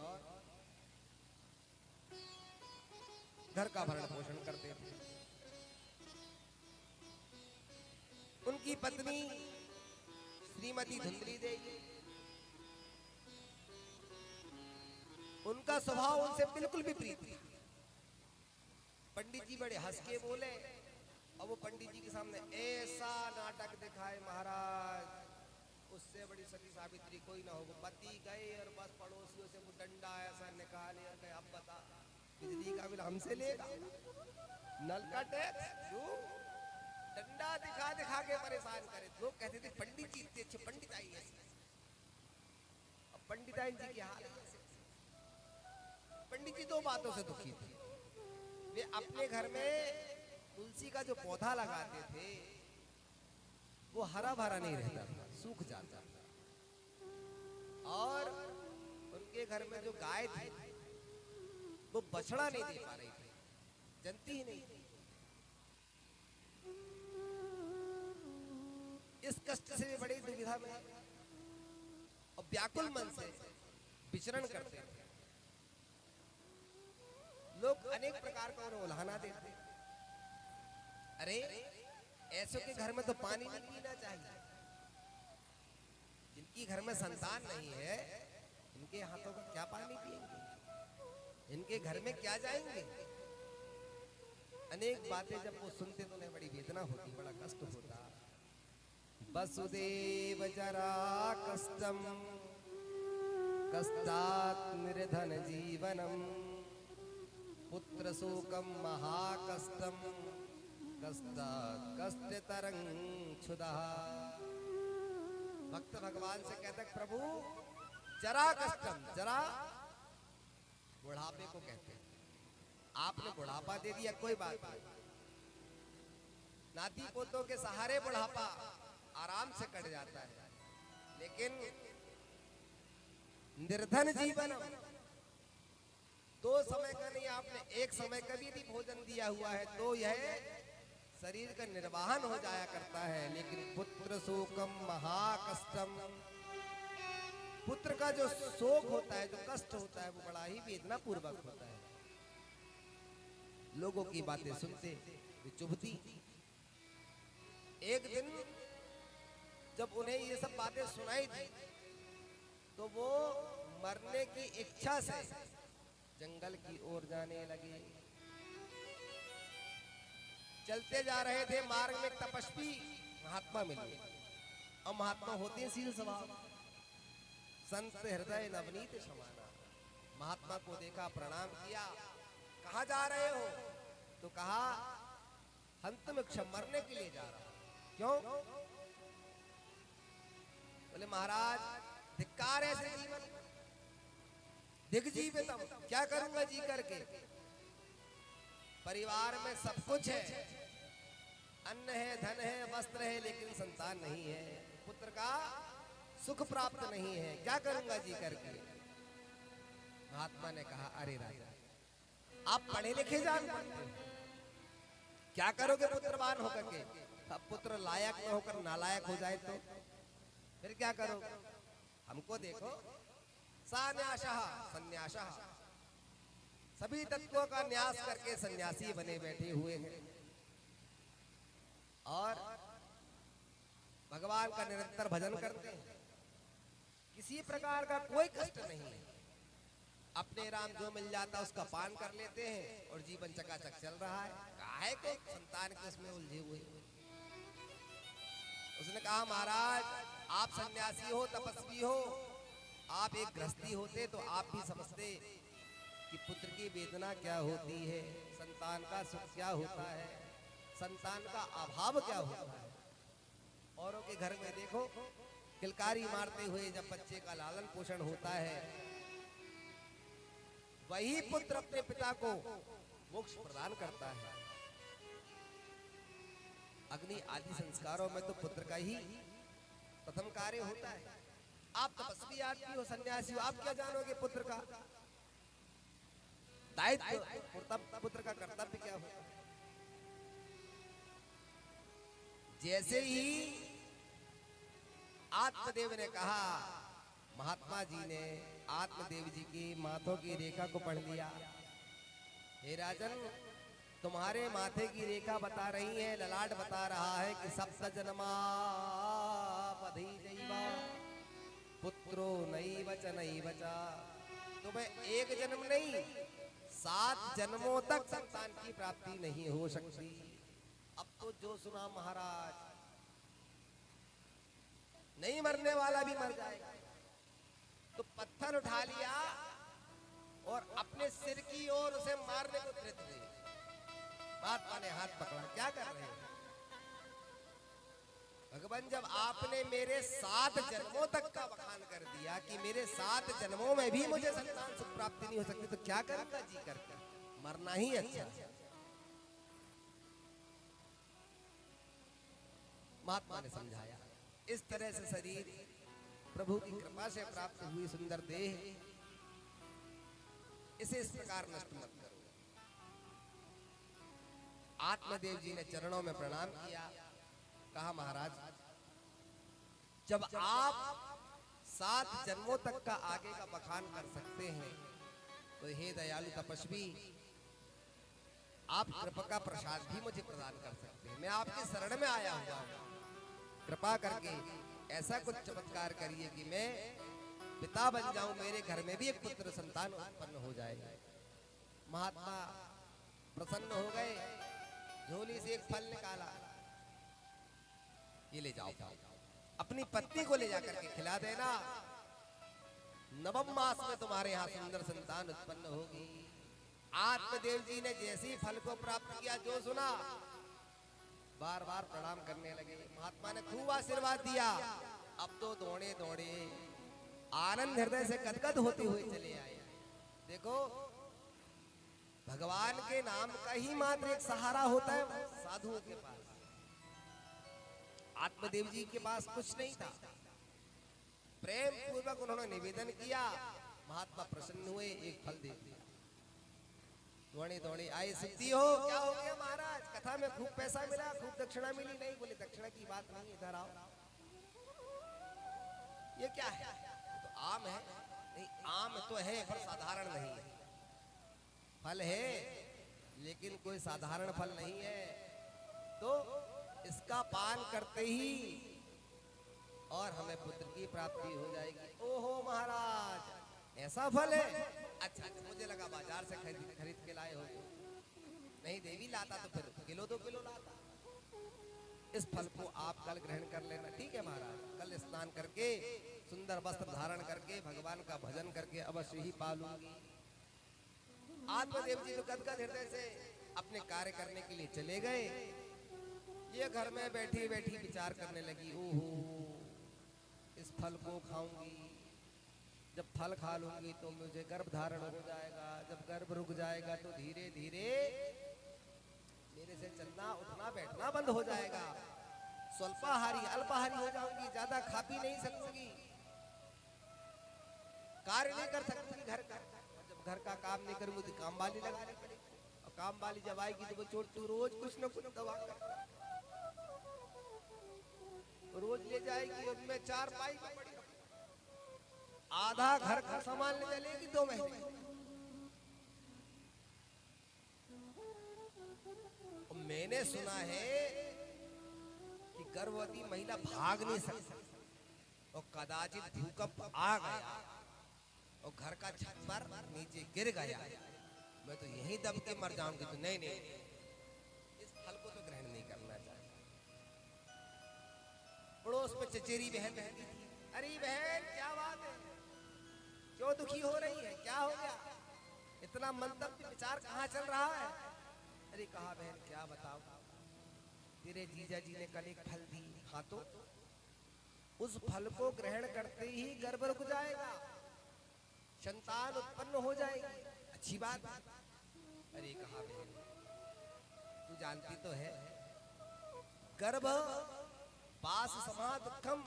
A: घर का भरण पोषण करते थे। उनकी पत्नी श्रीमती धुंधली देवी, उनका स्वभाव उनसे बिल्कुल विपरीत था। पंडित जी बड़े हंस के बोले और वो पंडित जी के सामने ऐसा नाटक दिखाए महाराज, उससे बड़ी सती सावित्री कोई ना हो। वो पति गए और बस पड़ोसियों से वो डंडा ऐसा निकाले और कहे अब बता बिजली का बिल हमसे लेगा, नल का टैक्स क्यों, डंडा दिखा दिखा के परेशान करे। लोग कहते थे पंडित जी इतने अच्छे, पंडित आई है। अब पंडिताइन जी की हाल है। पंडित जी दो बातों से दुखी थे। वे अपने घर में तुलसी का जो पौधा लगाते थे वो हरा भरा नहीं रहता था, सूख जाता था। और उनके घर में जो गाय थी वो बछड़ा नहीं दे पा रही थी, जनती ही नहीं थी। इस कष्ट से वे बड़ी दुविधा में और व्याकुल मन से विचरण करते थे। लोग अनेक प्रकार का उन्हें उल्हाना देते। अरे ऐसों के घर में तो पानी नहीं पीना चाहिए, जिनकी घर में संतान नहीं है इनके हाथों का क्या पानी पिएंगे, इनके घर में क्या जाएंगे। अनेक बातें जब वो सुनते तो उन्हें बड़ी वेदना होती, बड़ा कष्ट होता। वसुदेव जरा कष्टम कष्टात् निर्धन जीवनम पुत्र शोकम महाकष्टम कष्टात् कष्टतरं क्षुधा। भक्त भगवान से कहते प्रभु जरा कष्टम, जरा बुढ़ापे को कहते हैं। आपने बुढ़ापा दे दिया कोई बात नहीं, नाती पोतों के सहारे बुढ़ापा आराम से कट जाता है, लेकिन निर्धन जीवन, दो समय का नहीं आपने एक समय का भी यदि भोजन दिया हुआ है तो यह शरीर का निर्वाहन हो जाया करता है। लेकिन पुत्र शोकम महाकष्टम, पुत्र का जो शोक होता है, जो कष्ट होता है, वो बड़ा ही वेदना पूर्वक होता है। लोगों की बातें सुनते वे चुभती। एक दिन जब उन्हें ये सब बातें सुनाई थी तो वो मरने की इच्छा से जंगल की ओर जाने लगे। चलते जा रहे थे, मार्ग में एक तपस्वी महात्मा मिले। और महात्मा होते हैं शील स्वभाव, संत हृदय नवनीत समाना। महात्मा को देखा, प्रणाम किया, कहाँ जा रहे हो? तो कहा अंतिम क्षण मरने के लिए जा रहा हूं। क्यों? बोले महाराज धिक्कार है ऐसे जीवन, दिग्जीवितम, क्या करूंगा जी करके? परिवार में सब कुछ है, अन्न है, धन है, वस्त्र है, लेकिन संतान नहीं है, पुत्र का सुख प्राप्त नहीं है, क्या करूंगा जी करके? महात्मा ने कहा अरे राजा आप पढ़े लिखे जान पड़ते हो, क्या करोगे पुत्रवान होकर के? अब पुत्र लायक न होकर नालायक हो जाए तो फिर क्या करोगे? हमको देखो, सान्यासः सन्यासः, सभी तत्वों का न्यास करके सन्यासी बने बैठे हुए हैं और भगवान का निरंतर भजन करते हैं। किसी प्रकार का कोई कष्ट नहीं है, अपने राम जो मिल जाता उसका पान कर लेते हैं और जीवन चकाचक चल रहा है। काहे को संतान के उसमें उलझे हुए? उसने कहा महाराज आप सन्यासी हो, तपस्वी हो, आप एक गृहस्थी होते तो आप भी समझते कि पुत्र की वेदना क्या होती है, संतान का सुख क्या होता है, संतान का अभाव क्या होता है। औरों के घर में देखो किलकारी मारते हुए जब बच्चे का लालन पोषण होता है, वही पुत्र अपने पिता को मोक्ष प्रदान करता है। अग्नि आदि संस्कारों में तो पुत्र का ही प्रथम कार्य होता है। आप तपस्वी आदमी हो, सन्यासी हो, आप क्या जानोगे पुत्र का दायित्व, पुत्र का कर्तव्य क्या होता है? जैसे ही आत्मदेव ने कहा, महात्मा जी ने आत्मदेव जी की माथों की रेखा को पढ़ लिया। हे राजन, तुम्हारे माथे की रेखा बता रही है, ललाट बता रहा है कि सप्त जन्मापधि जैवा पुत्रो नैव च नैव च। तुम्हें एक जन्म नहीं 7 जन्मों तक संतान की प्राप्ति नहीं हो सकती। अब तो जो सुना महाराज, नहीं मरने वाला भी मर जाएगा। तो पत्थर उठा लिया और अपने सिर की ओर उसे मारने को धृत हुए। महात्मा ने हाथ पकड़ा, क्या कर रहे हैं? भगवान जब आपने मेरे 7 जन्मों तक का बखान कर दिया कि मेरे 7 जन्मों में भी मुझे संतान सुख प्राप्ति नहीं हो सकती, तो क्या करूंगा जी करके, मरना ही अच्छा। महात्मा ने समझाया इस तरह से शरीर प्रभु की कृपा से प्राप्त हुई सुंदर देह, इसे इस प्रकार नष्ट मत करो। आत्मदेव जी ने चरणों में प्रणाम किया, कहा महाराज जब आप 7 जन्मों तक का आगे का बखान कर सकते हैं तो हे दयालु तपस्वी, आप कृपा का प्रसाद भी मुझे प्रदान कर सकते हैं। मैं आपके शरण में आया हुआ हूं, कृपा करके ऐसा कुछ चमत्कार करिए कि मैं पिता बन जाऊं, मेरे घर में भी एक पुत्र संतान उत्पन्न हो जाए। महात्मा प्रसन्न हो गए, झोली से एक फल निकाला, ये ले जाओ, अपनी पत्नी को ले जाकर के खिला देना, नवम मास में तुम्हारे यहाँ सुंदर संतान उत्पन्न होगी। आत्मदेव जी ने जैसे ही फल को प्राप्त किया, जो सुना बार बार प्रणाम करने लगे। महात्मा ने खूब आशीर्वाद दिया। अब तो दौड़े दौड़े आनंद हृदय से गदगद होते हुए चले आए। देखो भगवान के नाम का ही मात्र एक सहारा होता है साधुओं के पास। आत्मदेव जी के पास कुछ नहीं था, प्रेम पूर्वक उन्होंने निवेदन किया, महात्मा प्रसन्न हुए, एक फल दे दिया। दौड़े दौड़े आए, सिद्धि हो, क्या हो गया महाराज, कथा में खूब पैसा मिला, खूब दक्षिणा मिली। नहीं, बोले दक्षिणा की बात नहीं, इधर आओ। ये क्या है? तो आम है। नहीं, आम तो है पर साधारण नहीं है। फल है लेकिन कोई साधारण फल नहीं है। तो इसका पान करते ही और हमें पुत्र की प्राप्ति हो जाएगी। ओहो महाराज, ऐसा फल है? अच्छा, मुझे लगा बाजार से खरीद के लाए हो। नहीं, देवी लाता तो फिर किलो 2 किलो लाता। इस फल को आप कल ग्रहण कर लेना। ठीक है महाराज, कल स्नान करके सुंदर वस्त्र धारण करके भगवान का भजन करके अवश्य ही पालूंगी। आत्मदेव जी तो गदगद हृदय से अपने कार्य करने के लिए चले गए। ये घर में बैठी बैठी विचार करने लगी, ओहो इस फल को खाऊंगी, जब फल खा लूंगी तो मुझे गर्भ धारण हो जाएगा, जब गर्भ रुक जाएगा तो धीरे धीरे मेरे से चलना उठना बैठना बंद हो जाएगा, स्वल्पाहारी अल्पाहारी हो जाऊंगी, ज्यादा खा पी नहीं सकूंगी, कार्य नहीं कर सकूंगी घर का। जब घर का काम नहीं करूंगी तो काम वाली लगानी पड़ेगी, और काम वाली जब आएगी तो वो छोटू रोज कुछ न कुछ दवा कर रोज ले जाएगी, और मैं 4 पाई में पड़ी आधा घर का सामान ले चलेगी 2 महीने। मैंने सुना है कि गर्भवती महिला भाग नहीं सकती, और कदाचित भूकंप आ गया और घर का छप्पर नीचे गिर गया, मैं तो यहीं दब के मर जाऊंगी। तो नहीं नहीं, इस फल को तो ग्रहण नहीं करना चाहिए। पड़ोस में चचेरी बहन रहती थी, अरे बहन क्या बात है, क्यों दुखी हो रही है, क्या हो गया, इतना मंतव्य विचार कहाँ चल रहा है? अरे कहा बहन क्या बताओ, तेरे जीजा जी ने कल एक फल दी, हाँ तो उस फल को ग्रहण करते ही गर्भ रुक जाएगा, संतान उत्पन्न हो जाएगी, अच्छी बात। अरे कहा बहन तू जानती तो है गर्भ पास समा दुखम,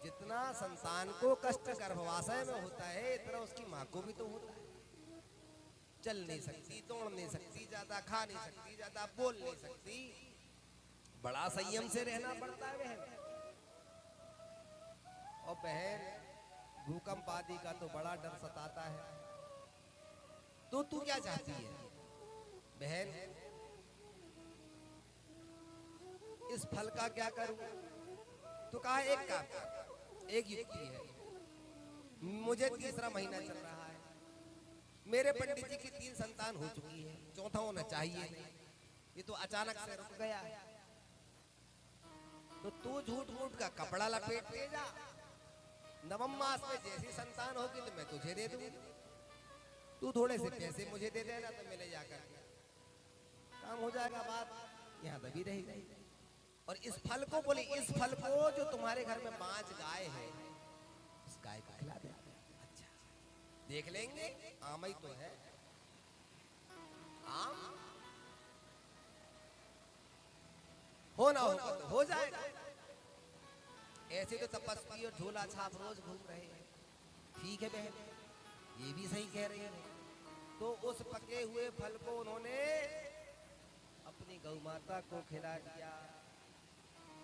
A: जितना संतान को कष्ट गर्भाशय में होता है इतना उसकी माँ को भी तो होता है। चल नहीं सकती, दौड़ नहीं सकती, ज्यादा खा नहीं सकती, ज्यादा बोल नहीं सकती, बड़ा संयम से रहना पड़ता है बहन। और बहन भूकंप आदि का तो बड़ा डर सताता है। तो तू क्या चाहती है बहन, इस फल का क्या करूं? तो कहा एक काम कर, एक युक्ति है, मुझे 3रा महीना चल रहा है, मेरे पंडित जी की 3 संतान हो चुकी है, 4था होना चाहिए, ये तो अचानक से रुक गया। तो तू झूठ मूठ का कपड़ा लपेट ले जा, नवम मास में जैसी संतान होगी तो मैं तुझे दे दूंगी, तू थोड़े से पैसे मुझे दे देना, तो मैं ले जाकर काम हो जाएगा, बात यहाँ दबी रहेगी। और इस फल को बोले, इस फल को जो तुम्हारे घर में 5 गाय है, उस गाय को खिला दे। अच्छा देख लेंगे, आम ही तो है, आम हो ना हो जाएगा। ऐसे तो तपस्वी और झोला छाप रोज घूम रहे हैं। ठीक है बहन, ये भी सही कह रही है। तो उस पके हुए फल को उन्होंने अपनी गौ माता को खिला दिया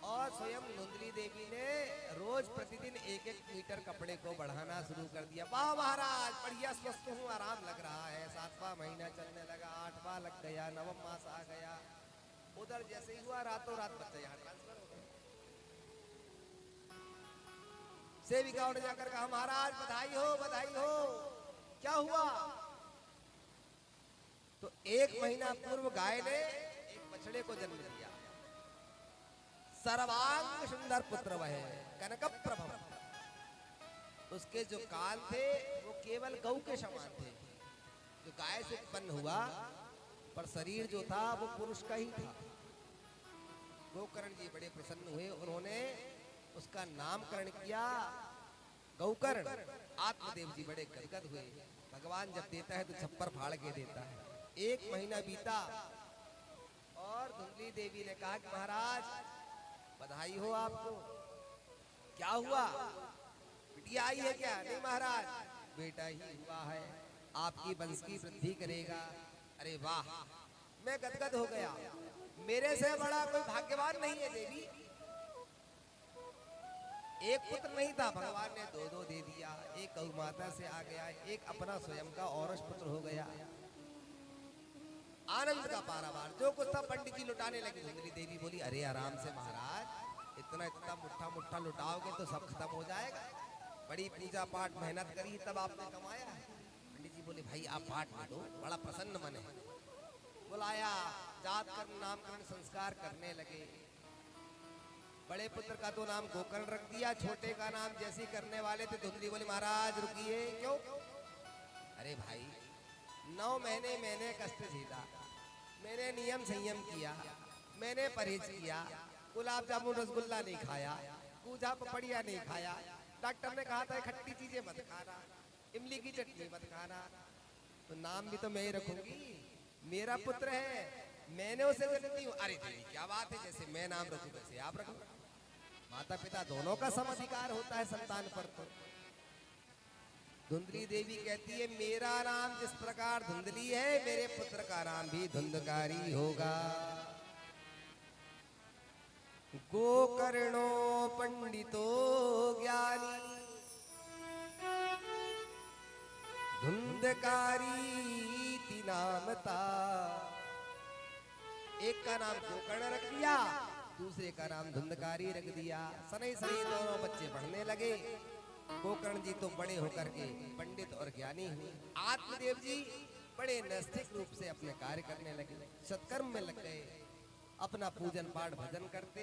A: और स्वयं धुंधली देवी ने रोज प्रतिदिन 1-1 मीटर कपड़े को बढ़ाना शुरू कर दिया। वाह महाराज, बढ़िया स्वस्थ हूँ, आराम लग रहा है। 7वां महीना चलने लगा, 8वां लग गया, 9वां मास आ गया। उधर जैसे ही हुआ, रातों रात बच्चा यहाँ ट्रांसफर हो गया। सेविका उठ जाकर कहा, महाराज बधाई हो, बधाई हो। क्या हुआ? तो 1 महीना पूर्व गाय ने एक बछड़े को जन्म दिया। सर्वांग सुंदर पुत्र वह, कनक प्रभव। उसके जो कान थे वो केवल गौ के समान थे। जो गाय से उत्पन्न हुआ, पर शरीर जो था वो पुरुष का ही था। गोकर्ण जी बड़े प्रसन्न हुए, उन्होंने उसका नामकरण किया गौकर्ण। आत्मदेव जी बड़े गदगद हुए। भगवान जब देता है तो छप्पर फाड़ के देता है। 1 महीना बीता और धुंधली देवी ने कहा कि महाराज बधाई हो आपको। क्या हुआ? बिटिया आई है क्या? नहीं महाराज, बेटा ही हुआ है, आपकी वंश की वृद्धि करेगा। अरे वाह, मैं गदगद हो गया। मेरे से बड़ा कोई भाग्यवान नहीं है देवी। एक पुत्र नहीं था, भगवान ने 2-2 दे दिया। एक गौ माता से आ गया, एक अपना स्वयं का औरस पुत्र हो गया। आनंद का पारावार, जो कुछ था पंडित जी लुटाने लगे। धुंधली देवी बोली, अरे आराम से महाराज, इतना इतना मुट्ठा मुट्ठा लुटाओगे तो सब खत्म हो जाएगा। बड़ी पूजा पाठ मेहनत करी तब आपने कमाया है। पंडित जी बोले, भाई आप पाठ में दो, बड़ा प्रसन्न मन है। बुलाया, जात कर्म नामकरण संस्कार करने लगे। बड़े पुत्र का तो नाम गोकर्ण रख दिया, छोटे का नाम जैसे करने वाले थे। धुंधली बोली, महाराज रुकिए। क्यों? अरे भाई, 9 महीने मैंने कष्ट झेला, मैंने नियम संयम किया, मैंने परहेज किया, गुलाब जामुन रसगुल्ला नहीं खाया, गूजा पपड़िया नहीं खाया। डॉक्टर ने कहा था खट्टी चीजें मत खाना, इमली की चटनी मत खाना। तो नाम भी तो मैं ही रखूंगी, मेरा पुत्र है, मैंने उसे जन्म दी हूं। अरे क्या बात है, जैसे मैं नाम रखूं वैसे आप रखो। माता पिता दोनों का सम अधिकार होता है संतान पर। तो धुंधली देवी कहती है, मेरा नाम जिस प्रकार धुंधली है, मेरे पुत्र का नाम भी धुंधकारी होगा। गोकर्णो पंडितो ज्ञानी, धुंधकारी नामता। एक का नाम गोकर्ण रख दिया, दूसरे का नाम धुंधकारी रख दिया। सनई सनई दोनों बच्चे बढ़ने लगे। गोकर्ण जी तो बड़े होकर के पंडित और ज्ञानी हुए। आत्मदेव जी बड़े नैष्ठिक रूप से अपने कार्य करने लगे, सत्कर्म में लग गए, अपना पूजन पाठ भजन करते।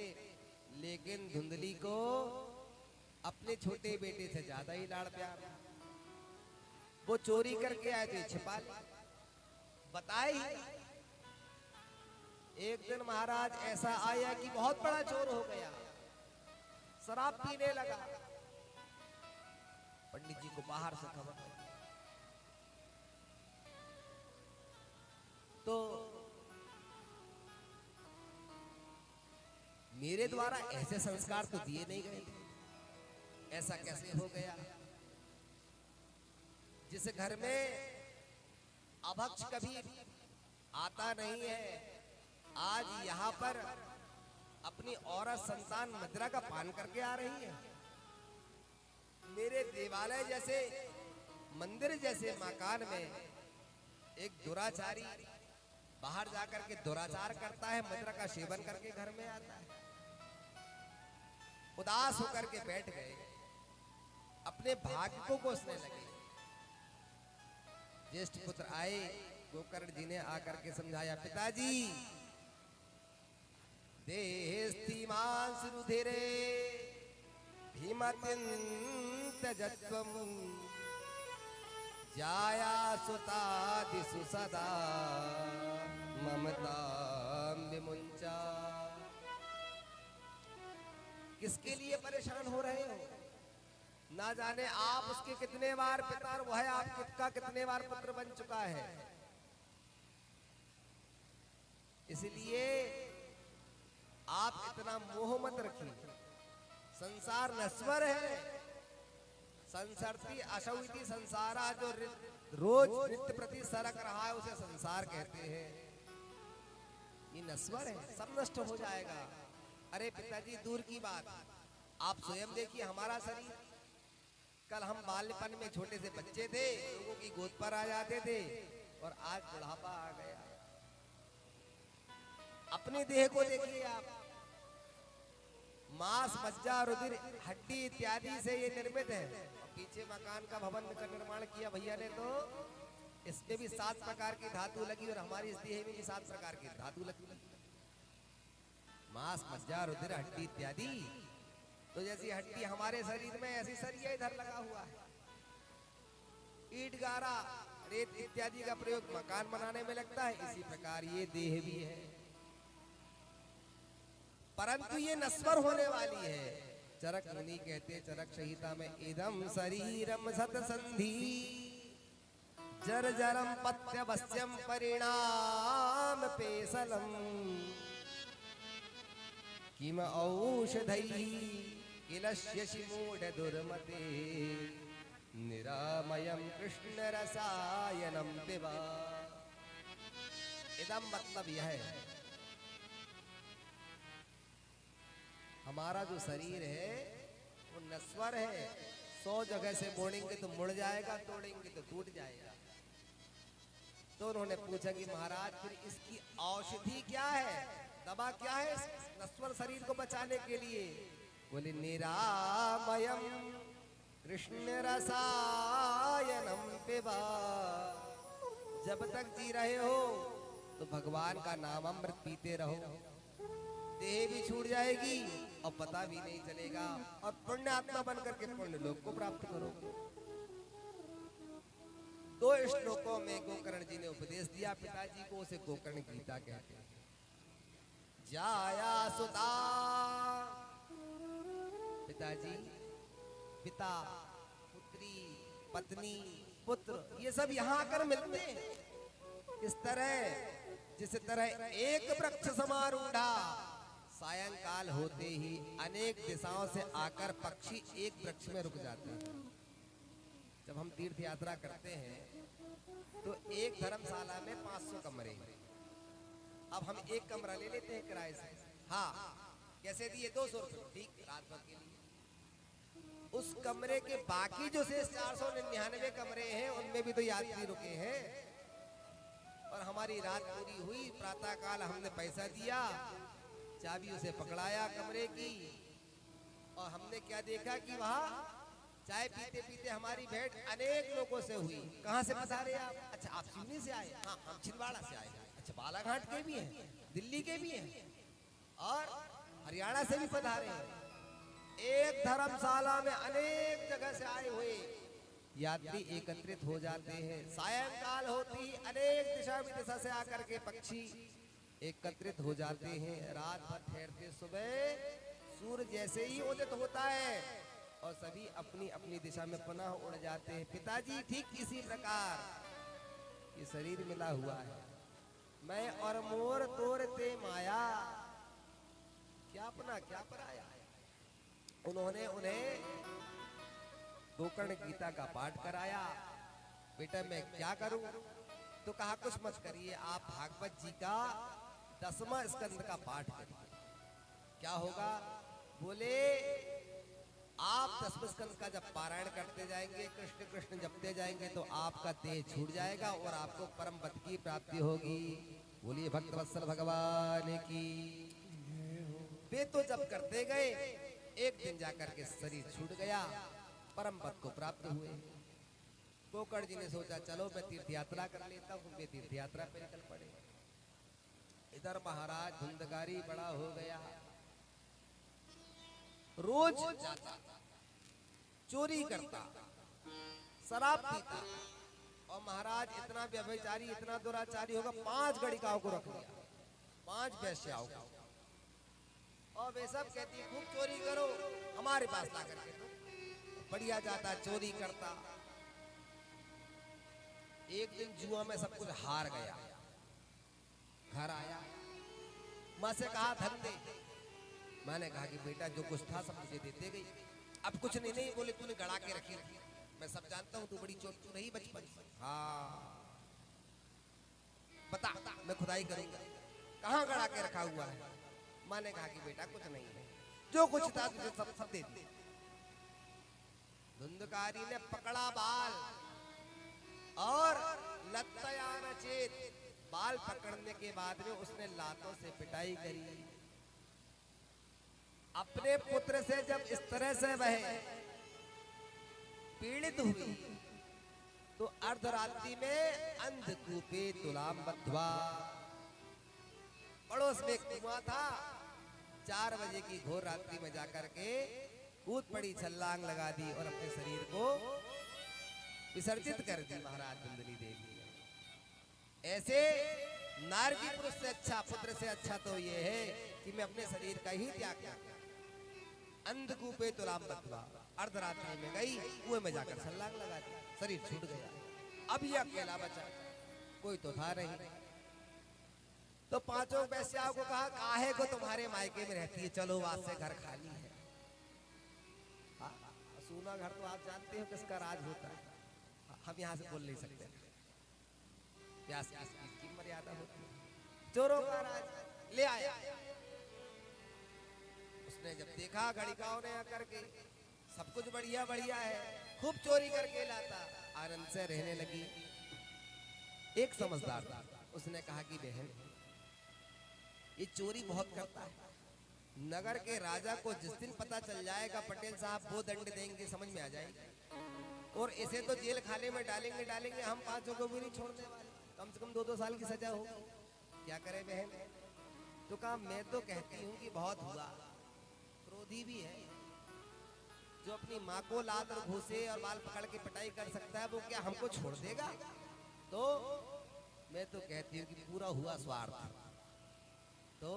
A: लेकिन धुंधली को अपने छोटे बेटे से ज्यादा ही लाड़ प्यार। वो चोरी करके आए थे, छिपा बताई। एक दिन महाराज ऐसा आया कि बहुत बड़ा चोर हो गया, शराब पीने लगा। पंडित जी को बाहर से खबर तो मेरे द्वारा ऐसे संस्कार तो दिए नहीं गए थे, ऐसा कैसे हो गया? जिस घर में अभक्ष कभी आता नहीं है, आज यहाँ पर अपनी औरत संतान मदिरा का पान करके आ रही है। मेरे देवालय जैसे मंदिर जैसे मकान में एक दुराचारी बाहर जाकर के दुराचार करता है, मदिरा का सेवन करके घर में आता है। उदास होकर के बैठ गए, अपने भाग्य को कोसने लगे। ज्येष्ठ पुत्र आए, गोकर्ण जी ने आकर के समझाया, पिताजी देहस्तिमांस रुधिरे भीमतिन्तजत्वं जाया सुतादिषु सदा ममतां विमुञ्चा। किसके लिए परेशान हो रहे हो? ना जाने आप उसके कितने बार पिता और वह आपका कितने बार पुत्र बन चुका है। इसलिए आप इतना मोह मत रखिए। संसार नश्वर है। संसरती अशौति संसारा, जो रोज नित्य प्रति सरक रहा है उसे संसार कहते हैं। ये नश्वर है, सब नष्ट हो जाएगा। अरे पिताजी दूर की बात, आप स्वयं देखिए हमारा शरीर। कल हम बाल्यपन में छोटे से बच्चे थे, लोगों की गोद पर आ जाते थे, और आज बुढ़ापा आ गया। अपने देह को देखिए आप, मांस मज्जा रुधिर हड्डी इत्यादि से ये निर्मित है। और पीछे मकान का भवन का निर्माण किया भैया ने, तो इसमें भी 7 प्रकार की धातु लगी, और हमारी इस देह में भी 7 प्रकार की धातु लगी। मांस मज्जा रुधिर हड्डी इत्यादि, तो जैसी हड्डी हमारे शरीर में, ऐसी सरिया इधर लगा हुआ है। ईंट गारा रेत इत्यादि का प्रयोग मकान बनाने में लगता है, इसी प्रकार ये देह भी है। परंतु ये नश्वर होने वाली है। चरक मुनि कहते चरक संहिता में, इदम शरीरम सतसंधि जर्जरम पत्यवस्यम परिणाम पेशलम किम औषधैः किलस्यसि मूढ़ दुर्मते निरामयम कृष्ण रसायनम पिबा। इदम मतलब यह है, हमारा जो शरीर है वो नश्वर है। 100 जगह से मोड़ेंगे तो मुड़ जाएगा, तोड़ेंगे तो टूट जाएगा। तो उन्होंने पूछा कि महाराज फिर इसकी औषधि क्या है, दवा क्या है इस नश्वर शरीर को बचाने के लिए? बोले निरामयम कृष्ण रसायनम पिबा। जब तक जी रहे हो तो भगवान का नाम अमृत पीते रहो। देह भी छूट जाएगी और पता भी नहीं चलेगा, और पुण्य आत्मा बनकर के पुण्य लोक को प्राप्त करोगे। 2 श्लोकों में गोकर्ण जी ने उपदेश दिया पिताजी को, उसे गोकर्ण गीता कहते हैं। जाया सुता, पिताजी, पिता, पुत्री, पत्नी, पुत्र, ये सब यहाँ आकर मिलते हैं। इस तरह जिस तरह एक वृक्ष समारूढ़ा, सायंकाल होते ही अनेक दिशाओं से आकर पक्षी एक वृक्ष में रुक जाते हैं। जब हम तीर्थ यात्रा करते हैं तो एक धर्मशाला में 500 कमरे हैं। अब हम एक कमरा ले लेते हैं किराए से। हाँ, कैसे दिए? 200 रुपये, ठीक, रात भर के लिए। उस कमरे के बाकी जो शेष 499 कमरे हैं, उनमें भी तो यात्री रुके हैं। और हमारी रात पूरी हुई, प्रातः काल हमने पैसा दिया, चाबी उसे पकड़ाया कमरे की, और हमने क्या देखा कि वहाँ चाय पीते पीते हमारी भेंट अनेक लोगों से हुई। कहाँ से पधारे आप? अच्छा, आप सिवनी से आए? हाँ, हम छिंदवाड़ा से आए। अच्छा, बालाघाट के भी हैं, दिल्ली के भी हैं, और हरियाणा से भी पधारे हैं। एक धर्मशाला में अनेक जगह से आए हुए यात्री एकत्रित हो जाते हैं। सायंकाल होती ही अनेक दिशा विदिशा से आकर के पक्षी एकत्रित हो जाते हैं। रात भर ठहरते, सुबह सूर्य जैसे ही उदित होता है और सभी अपनी अपनी दिशा में पुनः उड़ जाते हैं। पिताजी ठीक इसी प्रकार ये शरीर मिला हुआ है। मैं और मोर तोरते माया, क्या अपना क्या पराया। उन्होंने उन्हें गोकर्ण गीता का पाठ कराया। बेटा मैं क्या करूं? तो कहा कुछ मत करिए, आप भागवत जी का 10वां स्कंद का पाठ करिए। क्या होगा? बोले आप 10वें स्कंद का जब पारायण करते जाएंगे, कृष्ण कृष्ण जपते जाएंगे, तो आपका देह छूट जाएगा और आपको परम पद की प्राप्ति होगी। बोलिए भक्तवत्सल भगवान की। वे तो जब करते गए, एक दिन जाकर के शरीर छूट गया, परम पद को प्राप्त हुए। गोकर्ण जी ने सोचा चलो मैं तीर्थ यात्रा कर लेता हूँ। वे तीर्थ यात्रा पर निकल पड़े। इधर महाराज धुंधकारी बड़ा हो गया, रोज जाता, चोरी करता, शराब पीता, और महाराज इतना व्यभिचारी, इतना दुराचारी होगा, 5 गणिकाओं को रख लिया, 5 वेश्याओं को, और वे सब कहती खूब चोरी करो, हमारे पास ला करके दो। बढ़िया जाता चोरी करता। एक दिन जुआ में सब कुछ हार गया, घर आया, माँ से कहा धन दे। माँ ने कहा कि बेटा जो कुछ था सब मुझे देते गई, अब कुछ नहीं। नहीं बोले तूने गड़ा के रखी थी, मैं सब जानता हूँ, तू बड़ी चोर तू नहीं बचपन। हाँ बता, मैं खुदाई करूंगा, कहाँ गड़ा के रखा हुआ है। माँ ने कहा कि बेटा कुछ नहीं है, जो कुछ था तुझे सब दे दिया। धुंधकारी ने पकड़ा बाल और लत्तयान चेत, बाल पकड़ने के बाद में उसने लातों से पिटाई करी। अपने पुत्र से जब इस तरह से वह पीड़ित हुई तो अर्धरात्रि में अंधकूपे तुलाम बद्ध्वा, पड़ोस में कुआं था, 4 बजे की घोर रात्रि में जाकर के कूद पड़ी, छलांग लगा दी और अपने शरीर को विसर्जित कर दी महाराज धुंधली देवी ने। ऐसे नारकी पुरुष से अच्छा, पुत्र से अच्छा तो ये है कि मैं अपने शरीर का ही त्याग करता। अंधकूपे तुलाम बद्ध्वा, अर्धरात्रि में गई, कुएं में जाकर छलांग लगा दी, शरीर छूट गया। अब ये अकेला बचा, कोई तो था नहीं। तो 5 वैश्याओं को कहा काहे को तुम्हारे मायके में रहती है, चलो आज से घर खाली है। सूना घर तो आप जानते हो किसका राज होता है, हम यहाँ से बोल नहीं सकते, व्यास की मर्यादा होती है। चोरों का राज ले आया। उसने जब देखा गणिकाओं ने आकर के सब कुछ बढ़िया बढ़िया है, खूब चोरी करके लाता, आनंद से रहने लगी। एक समझदार था, उसने कहा कि बहन ये चोरी बहुत करता है, नगर के राजा को जिस दिन पता चल जाएगा पटेल साहब वो दंड देंगे, समझ में आ जाएगी, और इसे तो जेल खाने में डालेंगे, हम 5 को भी नहीं छोड़ने वाले, कम से कम 2-2 साल की सजा हो। क्या करे बहन? तो कहा मैं तो कहती हूँ कि बहुत हुआ, क्रोधी भी है, जो अपनी माँ को लात और घूसे और बाल पकड़ के पिटाई कर सकता है वो क्या हमको छोड़ देगा? तो मैं तो कहती हूँ कि पूरा हुआ स्वार्थ, तो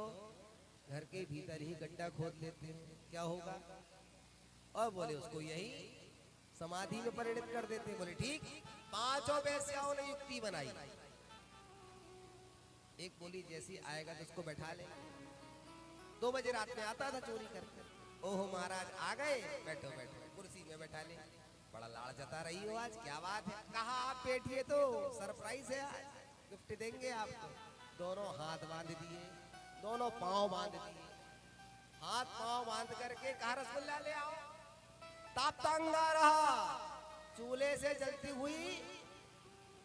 A: घर के भीतर ही गड्ढा खोद लेते हैं, क्या होगा? और बोले उसको यही समाधि में परिणत कर देते हैं। बोले ठीक। 5 वैश्याओं ने युक्ति बनाई। एक बोली जैसी आएगा तो उसको बैठा ले। 2 बजे रात में आता था चोरी करके, ओहो महाराज आ गए, बैठो बैठो, कुर्सी में बैठा ले। बड़ा लाड़ जता रही हो आज, क्या बात है? कहा आप बैठिए, तो सरप्राइज है, आज गिफ्ट देंगे आपको। दोनों हाथ बांध दिए, दोनों पांव बांध दिए, हाथ पांव बांध करके कहा रसगुल्ला ले आओ। तापता अंगारा चूल्हे से जलती हुई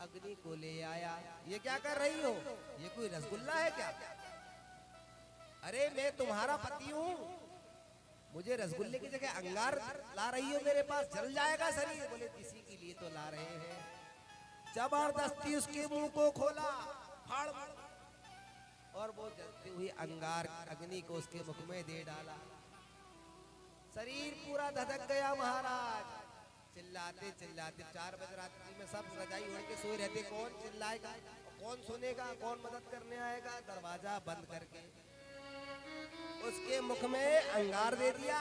A: अग्नि को ले आया। ये क्या कर रही हो? ये कोई रसगुल्ला है क्या? अरे मैं तुम्हारा पति हूँ, मुझे रसगुल्ले की जगह अंगार ला रही हो मेरे पास, जल जाएगा शरीर। बोले किसी के लिए तो ला रहे हैं। जबरदस्ती उसके मुंह को खोला, फाड़ और वो जलती हुई अंगार अग्नि को उसके मुख में दे डाला। शरीर पूरा धधक गया महाराज। चिल्लाते चिल्लाते 4 बजे रात्रि में सब रजाई ओढ़ के सोए रहते, कौन चिल्लाएगा, कौन सुनेगा, कौन मदद करने आएगा? दरवाजा बंद करके उसके मुख में अंगार दे दिया,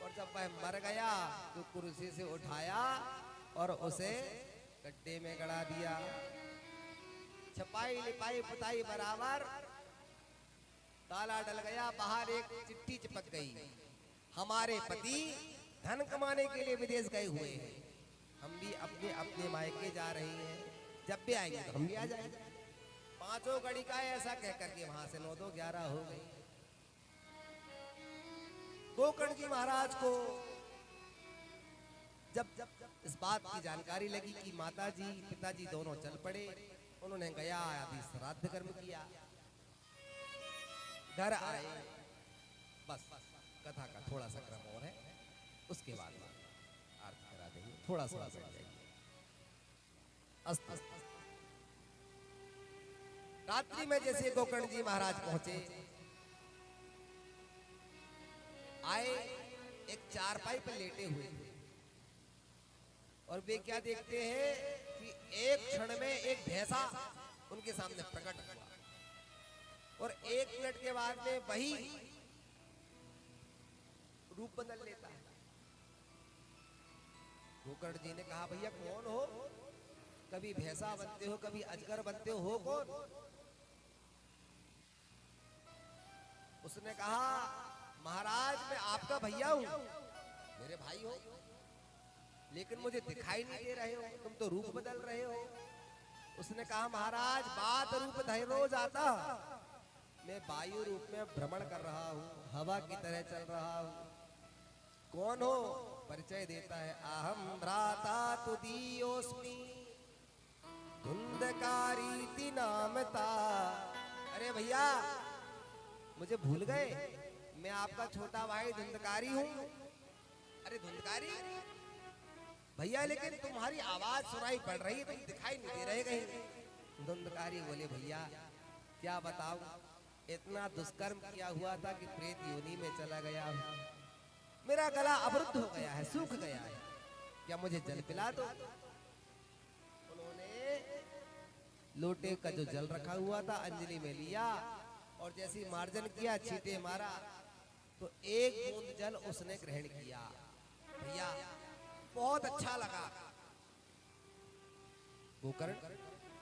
A: और जब वह मर गया तो कुर्सी से उठाया और उसे गड्ढे में गड़ा दिया। छपाई लिपाई पुताई बराबर, ताला डल गया, बाहर एक चिट्ठी चिपक गई, हमारे पति धन कमाने के लिए विदेश गए हुए हैं, हम भी अपने अपने मायके जा रहे हैं, जब भी आएंगे तो हम भी आ जाएंगे। 5 घड़ी का ऐसा कह करके वहां से 9 2 11 हो गई। गोकर्ण जी महाराज को जब इस बात की जानकारी लगी कि माताजी पिताजी दोनों चल पड़े, उन्होंने गया आदि श्राद्ध कर्म किया, घर आए, बस कथा का थोड़ा सा क्रम और है, उसके बाद आरती करा देंगे, थोड़ा सा बैठ जाइए। अस्त रात्रि में जैसे गोकर्ण जी महाराज पहुंचे, आए, एक चारपाई पर लेटे हुए थे, और वे क्या देखते हैं कि एक क्षण में एक भैंसा उनके सामने प्रकट हुआ, और 1 मिनट के बाद में वही रूप बदल लेता है। गोकर्ण जी ने कहा भैया कौन हो? कभी भैंसा बनते हो, कभी अजगर बनते हो कौन? उसने कहा महाराज मैं आपका भैया हूं, मेरे भाई हो, लेकिन मुझे दिखाई नहीं दे रहे हो, तुम तो रूप बदल रहे हो। उसने कहा महाराज बात रूप धर रोज आता, मैं वायु रूप में भ्रमण कर रहा हूँ, हवा की तरह चल रहा हूँ। कौन हो? परिचय देता है, अहम भ्राता तुदीयोस्मि धुंधकारी नामता। अरे भैया मुझे भूल गए, मैं आपका छोटा भाई धुंधकारी हूँ। अरे धुंधकारी भैया, लेकिन तुम्हारी आवाज सुनाई पड़ रही है, तुम दिखाई नहीं दे रहे कहीं। धुंधकारी बोले भैया क्या बताऊं, इतना दुष्कर्म किया हुआ था कि प्रेत योनि में चला गया हूं, मेरा गला अवरुद्ध हो गया है, सूख गया है, क्या मुझे जल पिला दो? उन्होंने लोटे का जो जल रखा हुआ था अंजलि में लिया और जैसे ही मार्जन किया, छींटे मारा तो एक बूंद जल उसने ग्रहण किया। भैया बहुत अच्छा लगा। गोकर्ण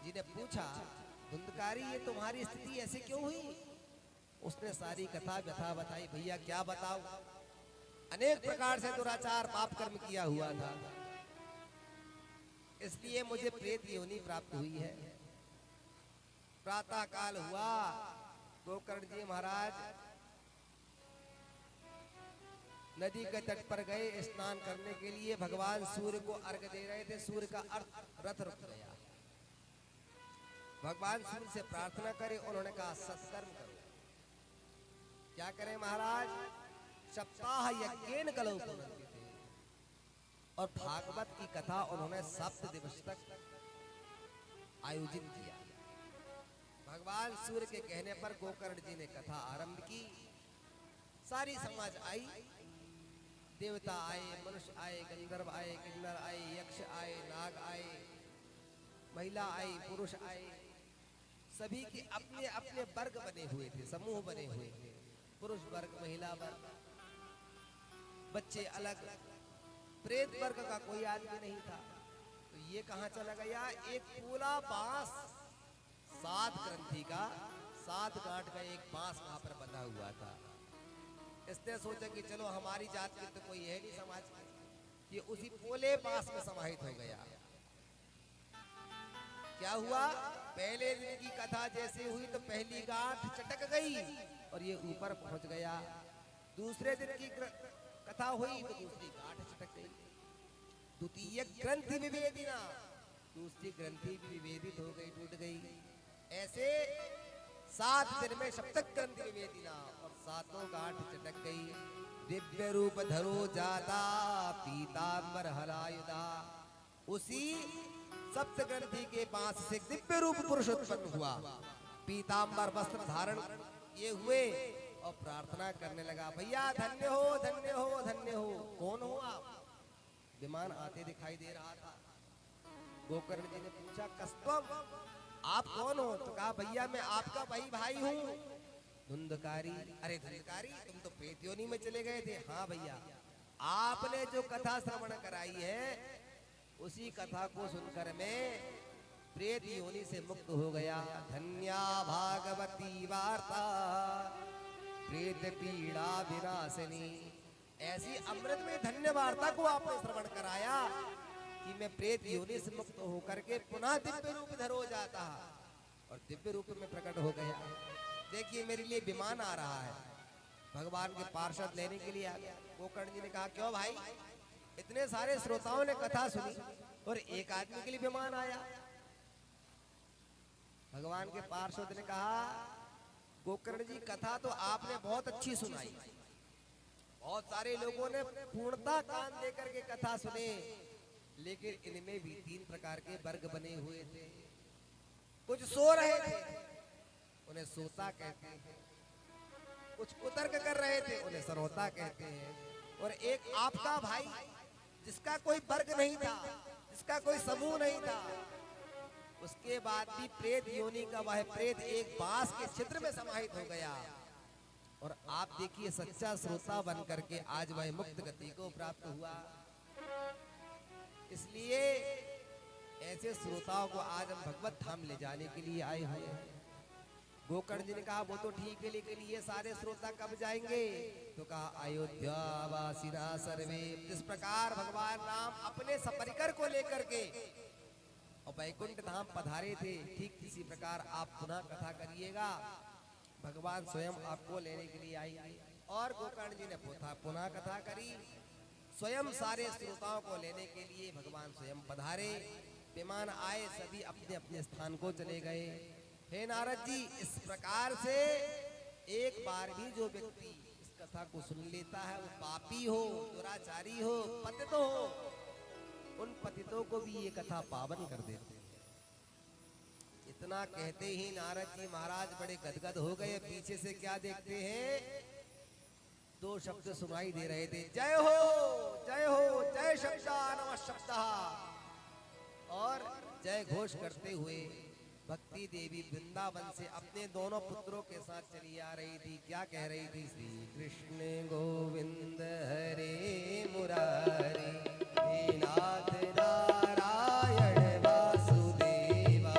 A: जी ने पूछा धुंधकारी ये तुम्हारी स्थिति ऐसे क्यों हुई? उसने सारी कथा व्यथा बताई। भैया क्या बताऊं, अनेक प्रकार से दुराचार पाप कर्म किया हुआ था, इसलिए मुझे प्रेत योनि प्राप्त हुई है। प्रातः काल हुआ, गोकर्ण जी महाराज नदी के तट पर गए स्नान करने के लिए, भगवान सूर्य को अर्घ दे रहे थे, सूर्य का रथ रुक गया। भगवान सूर्य से प्रार्थना करे, उन्होंने कहा सत्कर्म करो। क्या करें महाराज? सप्ताह यज्ञेन कलौ पुनन्ति थे, और भागवत की कथा उन्होंने 7 दिवस तक आयोजित किया। भगवान सूर्य के कहने पर गोकर्ण जी ने कथा आरंभ की। सारी समाज आई, देवता आए, मनुष्य आए, गंधर्व आए, किन्नर आए, यक्ष आए, नाग आए, महिला आई, पुरुष आए, सभी के अपने अपने वर्ग बने हुए थे, समूह बने हुए थे, पुरुष वर्ग, महिला वर्ग, बच्चे अलग, प्रेत वर्ग का कोई आदमी नहीं था। तो ये कहाँ चला गया? एक पूरा बांस 7 ग्रंथि का, 7 गांठ का एक बांस वहां पर बंधा हुआ था। इसने सोचा कि चलो हमारी जात के तो कोई है नहीं समाज में, ये उसी पोले बांस में समाहित हो गया। क्या हुआ? पहले दिन की कथा जैसे हुई तो पहली गांठ चटक गई और ये ऊपर पहुंच गया। दूसरे दिन की कथा हुई तो दूसरी गांठ चटक गई। द्वितीय ग्रंथि विभेदिना, दूसरी ग्रंथि भी विभेदित हो गई, टूट गई। ऐसे 7 दिन में सप्तक ग्रंथि विभेदिना, और 7 गांठ चटक गई। दिव्य रूप धरो जाता पीतांबर हरायुधा, उसी सप्त ग्रंथि के पास से दिव्य रूप पुरुष उत्पन्न हुआ, पीतांबर वस्त्र धारण ये हुए और प्रार्थना करने लगा, भैया धन्य हो, धन्य हो, धन्य हो। कौन हो आप? विमान आते दिखाई दे रहा था। गोकर्ण जी ने पूछा कस्तम, आप कौन हो? तो कहा भैया मैं आपका भाई हूँ धुंधकारी। अरे धुंधकारी तुम तो प्रेत योनि में चले गए थे। हाँ भैया, आपने जो कथा श्रवण कराई है उसी कथा को सुनकर मैं प्रेत योनि से मुक्त हो गया। धन्या भागवती वार्ता प्रेत पीड़ा विनाशिनी, ऐसी अमृत में धन्य वार्ता को आपने श्रवण कराया कि मैं प्रेत योनि से मुक्त होकर के पुनः दिव्य रूप धरो जाता और दिव्य रूप में प्रकट हो गया। देखिए मेरे लिए विमान आ रहा है, भगवान के पार्षद लेने के लिए आ गया। गोकर्ण जी ने कहा क्यों भाई, इतने सारे श्रोताओं ने कथा सुनी और एक आदमी के लिए विमान आया? भगवान के पार्षद ने कहा गोकर्ण जी कथा तो आपने बहुत अच्छी सुनाई, बहुत सारे लोगों ने पूर्णता कान देकर के कथा सुने, लेकिन इनमें भी 3 प्रकार के वर्ग बने हुए थे। कुछ सो रहे थे, उन्हें सोता कहते हैं, कुछ कुतर्क कर रहे थे, उन्हें सरोता कहते हैं, और एक आपका भाई जिसका कोई वर्ग नहीं था, जिसका कोई समूह नहीं था, उसके बाद भी प्रेत योनि का वह प्रेत एक बांस के छिद्र में समाहित हो गया और आप देखिए सच्चा श्रोता बन करके आज वह मुक्त गति को प्राप्त हुआ। इसलिए ऐसे श्रोताओं को आज हम भगवत धाम ले जाने के लिए आए हुए हैं। गोकर्ण जी ने कहा वो तो ठीक है, लेकिन ये सारे श्रोता कब जाएंगे? तो कहा अयोध्या वासिना सर्वे। जिस प्रकार भगवान राम अपने सपरिकर को लेकर के और वैकुंठ धाम पधारे थे, ठीक इसी प्रकार आप पुनः कथा करिएगा, भगवान स्वयं आपको लेने के लिए आएंगे। और गोकर्ण जी ने पुनः कथा करी, स्वयं सारे श्रोताओं को लेने के लिए भगवान स्वयं पधारे। विमान आए, सभी अपने अपने स्थान को चले गए। हे नारद जी, इस प्रकार से एक बार भी जो व्यक्ति इस कथा को सुन लेता है, वो पापी हो, दुराचारी हो, पतित हो, उन पतितों को भी ये कथा पावन कर देती है। इतना कहते ही नारद जी महाराज बड़े गदगद हो गए। पीछे से क्या देखते हैं? दो शब्द सुनाई दे रहे थे, जय हो जय हो, जय शब्दा नमः शब्दा। और जय घोष करते हुए भक्ति देवी वृंदावन से अपने दोनों पुत्रों के साथ चली आ रही थी। क्या कह रही थी? श्री कृष्ण गोविंद हरे मुरारी, हे नाथ नारायण वासुदेवा।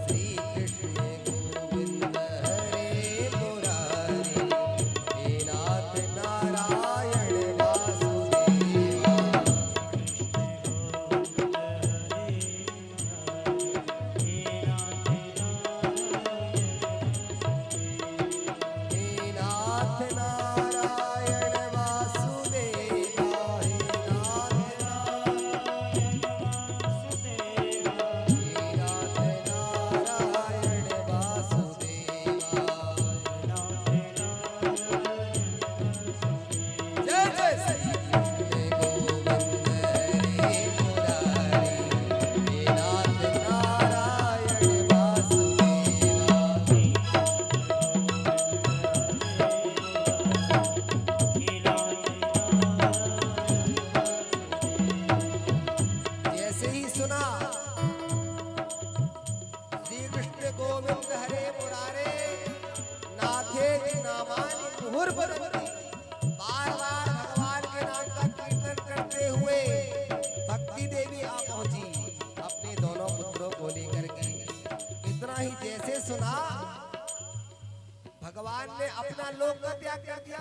A: श्री कृष्ण गोविंद हरे मुरारी, हे नाथ नारायण वासुदेवा। हे नाथ नारायण वासुदेवा, हे नाथ नारायण वासुदेवा। जय जय श्री कृष्ण गोविंद हरे मुरारी, हे नाथ नारायण वासुदेवा। जैसे ही सुना श्री कृष्ण गोविंद हरे मुरारे, नाथेति नामानि मुहुर्मुहुः, बार बार भगवान के नाम का कीर्तन करते हुए भक्ति देवी आ पहुंची अपने दोनों पुत्रों को लेकर के। इतना ही जैसे सुना, भगवान ने अपना लोक का त्याग कर दिया।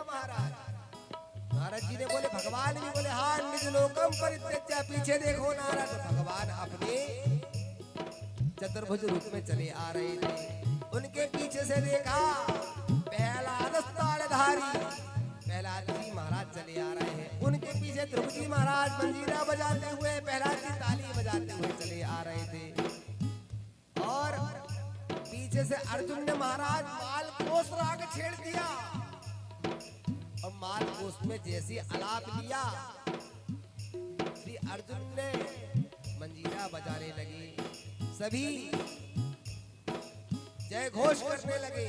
A: महाराज जी ने बोले, भगवान भी बोले, हाँ निज लोकम परित्यज्य। पीछे देखो नारद, भगवान अपने चतुर्भुज रूप में चले आ रहे थे। उनके पीछे से देखा प्रहलाद ताड़धारी, प्रहलाद जी महाराज चले आ रहे हैं। उनके पीछे ध्रुव जी महाराज मंजीरा बजाते हुए, प्रहलाद जी ताली बजाते हुए चले आ रहे थे। और पीछे से अर्जुन ने महाराज माल कोस राग छेड़ दिया, और माल कोस में जैसी आलाप लिया, श्री अर्जुन ने मंजीरा बजाने लगे। सभी जय घोष करने लगे।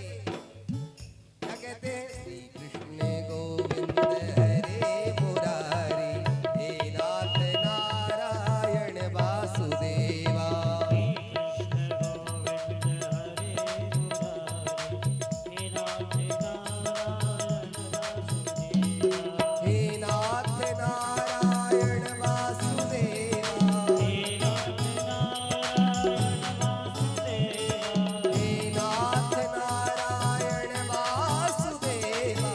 A: क्या कहते हैं? श्री कृष्ण गोविंद हरे मुरारी, हे नाथ नारायण वासुदेवा। हे नाथ नारायण वासुदेवा। हे नाथ नारायण वासुदेवा।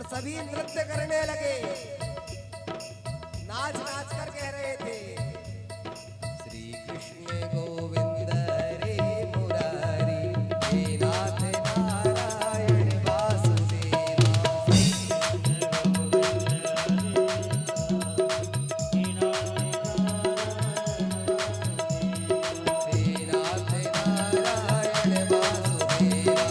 A: और सभी नृत्य करने लगे, नाच नाच कर कह रहे थे, श्री कृष्ण गोविंद हरे मुरारी, हे नाथ नारायण वासुदेवा। हे नाथ नारायण वासुदेवा।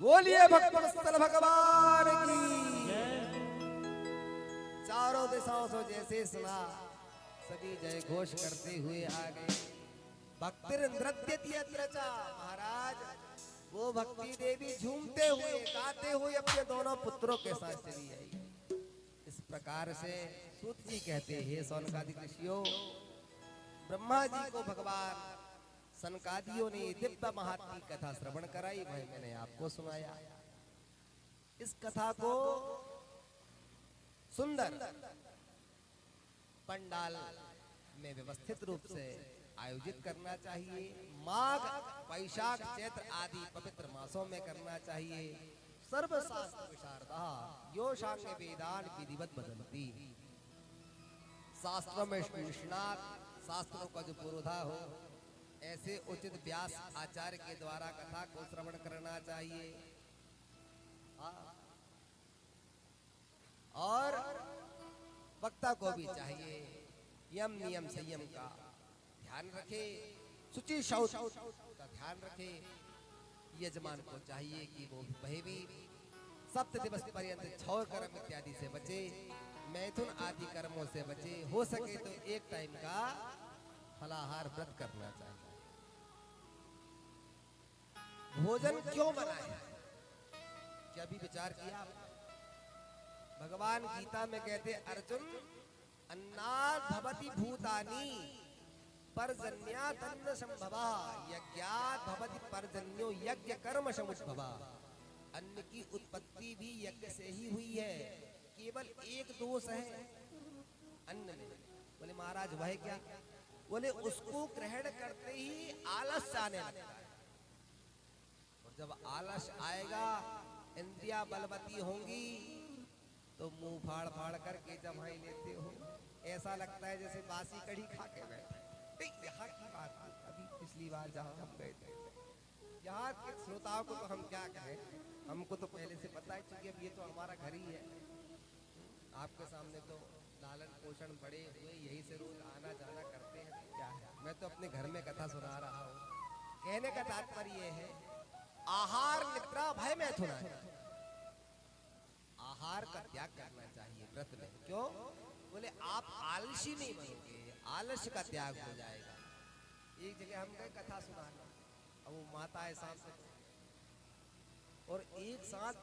A: बोलिए भक्तवत्सल भगवान की। चारों दिशाओं से जैसे सुना, सभी जय घोष करते हुए आ गए। भक्तिर नृत्यति अत्र च, महाराज वो भक्ति देवी झूमते हुए गाते हुए अपने दोनों पुत्रों के साथ चली आई। इस प्रकार से सूत जी कहते हैं, सौनकादि ऋषियों, ब्रह्मा जी को भगवान सनकादियों ने दिव्य महात्मा की कथा श्रवण कराई, वही मैंने आपको सुनाया। इस कथा को सुंदर पंडाल में व्यवस्थित रूप से आयोजित करना चाहिए। माघ, वैशाख, चैत्र आदि पवित्र मासों में करना चाहिए। सर्वशास्त्र विशारदा यो शांग वेदान विधिवत बदलती। शास्त्रों में निष्णात, शास्त्रों का जो पुरोधा हो, ऐसे उचित व्यास आचार्य के द्वारा कथा को श्रवण करना चाहिए। और वक्ता को भी चाहिए यम नियम संयम का ध्यान रखे, शुचि शौच का ध्यान रखे। यजमान को चाहिए कि वो वह भी सप्त दिवस पर्यंत छौ कर्म इत्यादि से बचे, मैथुन आदि कर्मों से बचे। हो सके तो एक टाइम का फलाहार व्रत करना चाहिए। भोजन क्यों बनाए, क्या भी विचार किया? भगवान गीता में कहते, अर्जुन अन्नात् भवति भूतानि पर्जन्यादन्न संभवा, यज्ञात् भवति पर्जन्यो यज्ञ कर्म समुद्भवा। अन्न की उत्पत्ति भी यज्ञ से ही हुई है। केवल एक दोष है अन्न में। बोले महाराज वह क्या? बोले उसको ग्रहण करते ही आलस आने लगता है, और जब आलस आएगा, इंद्रियां बलवती होंगी, तो मुंह फाड़ फाड़ करके जमाई लेते हो। ऐसा लगता है जैसे बासी कढ़ी खा के बैठे। यहाँ की बात अभी पिछली बार जहाँ हम गए थे, यहाँ के श्रोताओं को तो हम क्या कहें, हमको तो पहले से पता है, क्योंकि अब ये तो हमारा घर ही है। आपके सामने तो लालन पोषण बड़े हुए, यही से रोज आना जाना करते हैं, तो क्या है, मैं तो अपने घर में कथा सुना रहा हूँ। कहने का तात्पर्य है, आहार निद्रा भय मैथुन, आहार का त्याग करना चाहिए व्रत में। क्यों? बोले आप आलसी नहीं बनोगे, आलस्य का त्याग हो जाएगा। एक जगह हम गए कथा सुनाने, अब वो माताएं साथ में, और एक साथ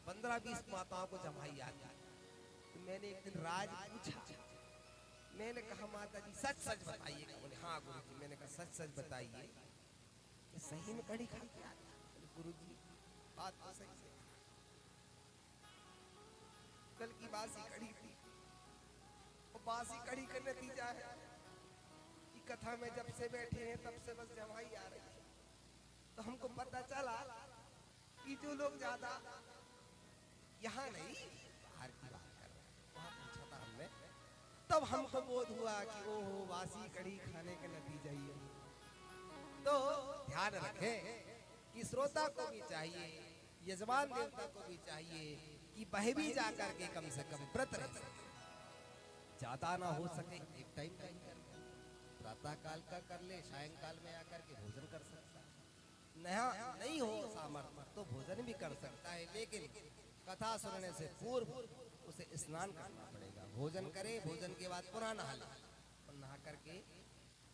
A: 15-20 माताओं को जमाई आती। तो मैंने एक दिन राज पूछा, मैंने कहा माता जी सच सच बताइए। बोले हाँ गुरु जी। मैंने कहा सच सच बताइए कि सही में कड़ी खा के आती? बोले गुरु जी बात तो सही है, कल की बासी कड़ी थी, और बासी कड़ी का नतीजा है कि कथा में जब से बैठे हैं तब से बस जमाई आ रही है। तो हमको पता चला कि जो लोग ज्यादा यहाँ नहीं बाहर की बात कर रहे हैं, वहाँ पूछा था हमने, तब हमको बोध हुआ कि ओहो बासी कड़ी खाने का नतीजा ही है। तो ध्यान रखें कि श्रोता को भी चाहिए, यजमान देवता को भी चाहिए कि वह भी जाकर के कम से कम व्रत रह सके। ज्यादा ना हो सके एक टाइम का ही कर ले, प्रातः काल का कर ले, सायंकाल में आकर के भोजन कर सकता है। नहीं हो सामर्थ्य तो भोजन भी कर सकता है, लेकिन कथा सुनने से पूर्व उसे स्नान करना पड़ेगा। भोजन करे, भोजन के बाद पुनः नहा ले, और नहा करके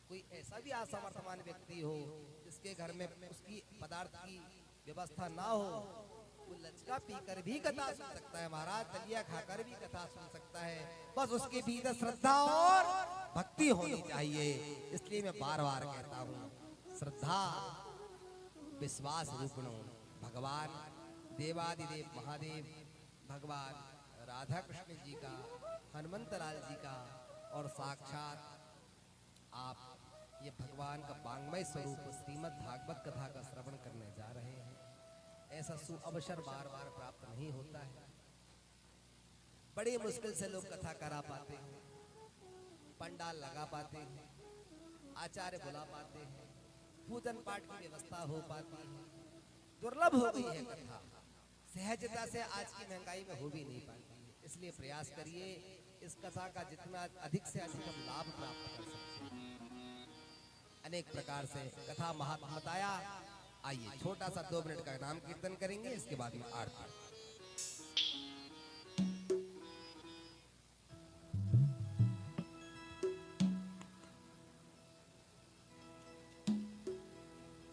A: कोई ऐसा भी असमर्थवान व्यक्ति हो जिसके घर में उसकी पदार्थ की व्यवस्था ना हो वो लचका पीकर भी कथा सुन सकता है महाराज, दलिया खाकर भी कथा सुन सकता है। बस उसके भीतर श्रद्धा और भक्ति होनी चाहिए। इसलिए मैं बार बार कहता हूँ, श्रद्धा विश्वास रूपणो भगवान देवादिदेव महादेव, भगवान राधा कृष्ण जी का, हनुमंत लाल जी का, और साक्षात आप ये भगवान का वांग्मय स्वरूप श्रीमद् भागवत कथा का श्रवण करने जा रहे हैं। ऐसा सुअवसर बार बार प्राप्त नहीं होता है। बड़ी मुश्किल से लोग कथा करा पाते हैं, पंडाल लगा पाते हैं, आचार्य बुला पाते हैं, पूजन पाठ की व्यवस्था हो पाती है। दुर्लभ हो गई है कथा, सहजता से आज की महंगाई में हो भी नहीं पाती है। इसलिए प्रयास करिए इस कथा का जितना अधिक से अधिक हम लाभ प्राप्त कर सकते हैं। अनेक प्रकार से कथा महात्मा बताया। आइए छोटा सा 2 मिनट का नाम कीर्तन करेंगे, इसके बाद में आरती।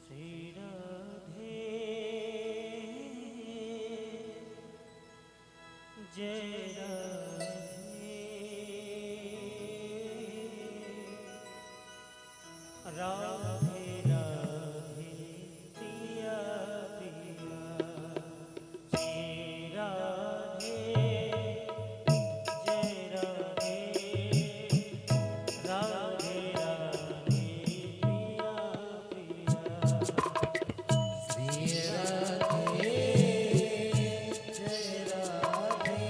B: श्री राधे जय राधे राधे प्रिया प्रिया। श्री राधे जय राधे राधे राधे प्रिया प्रिया।
A: श्री राधे जय राधे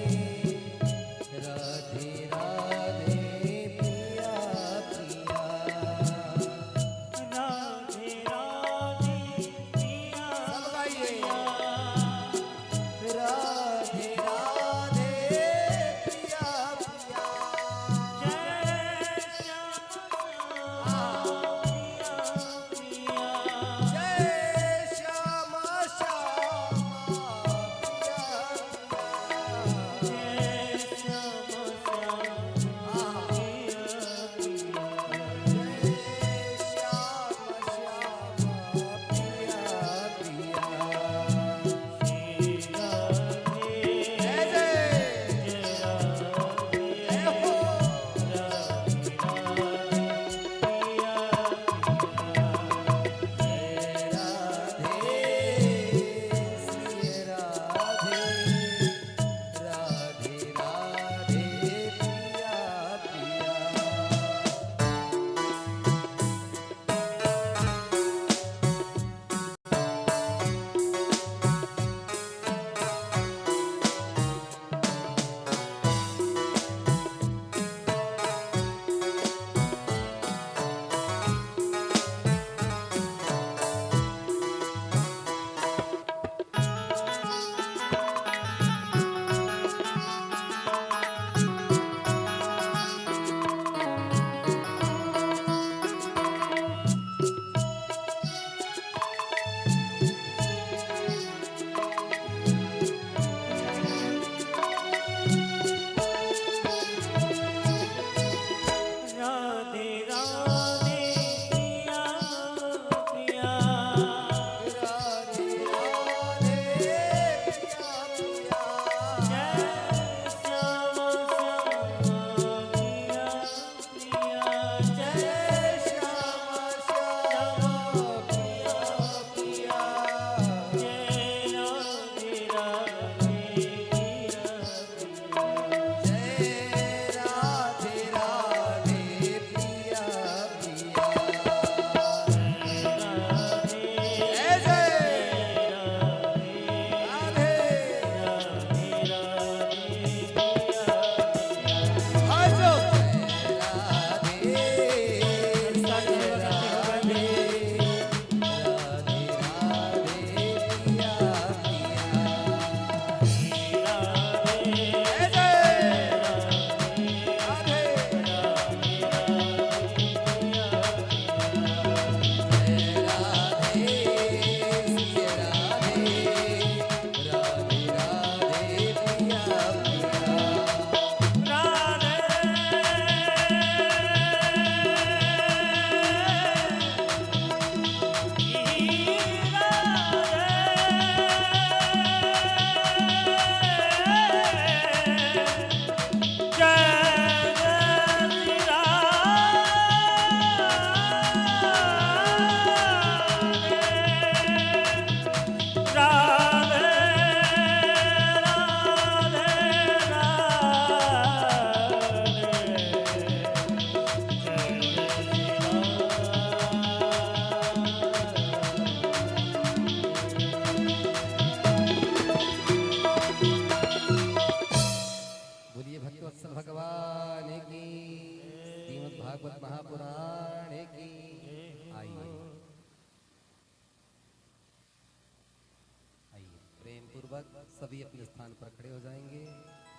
A: पूर्वक सभी अपने स्थान पर खड़े हो जाएंगे।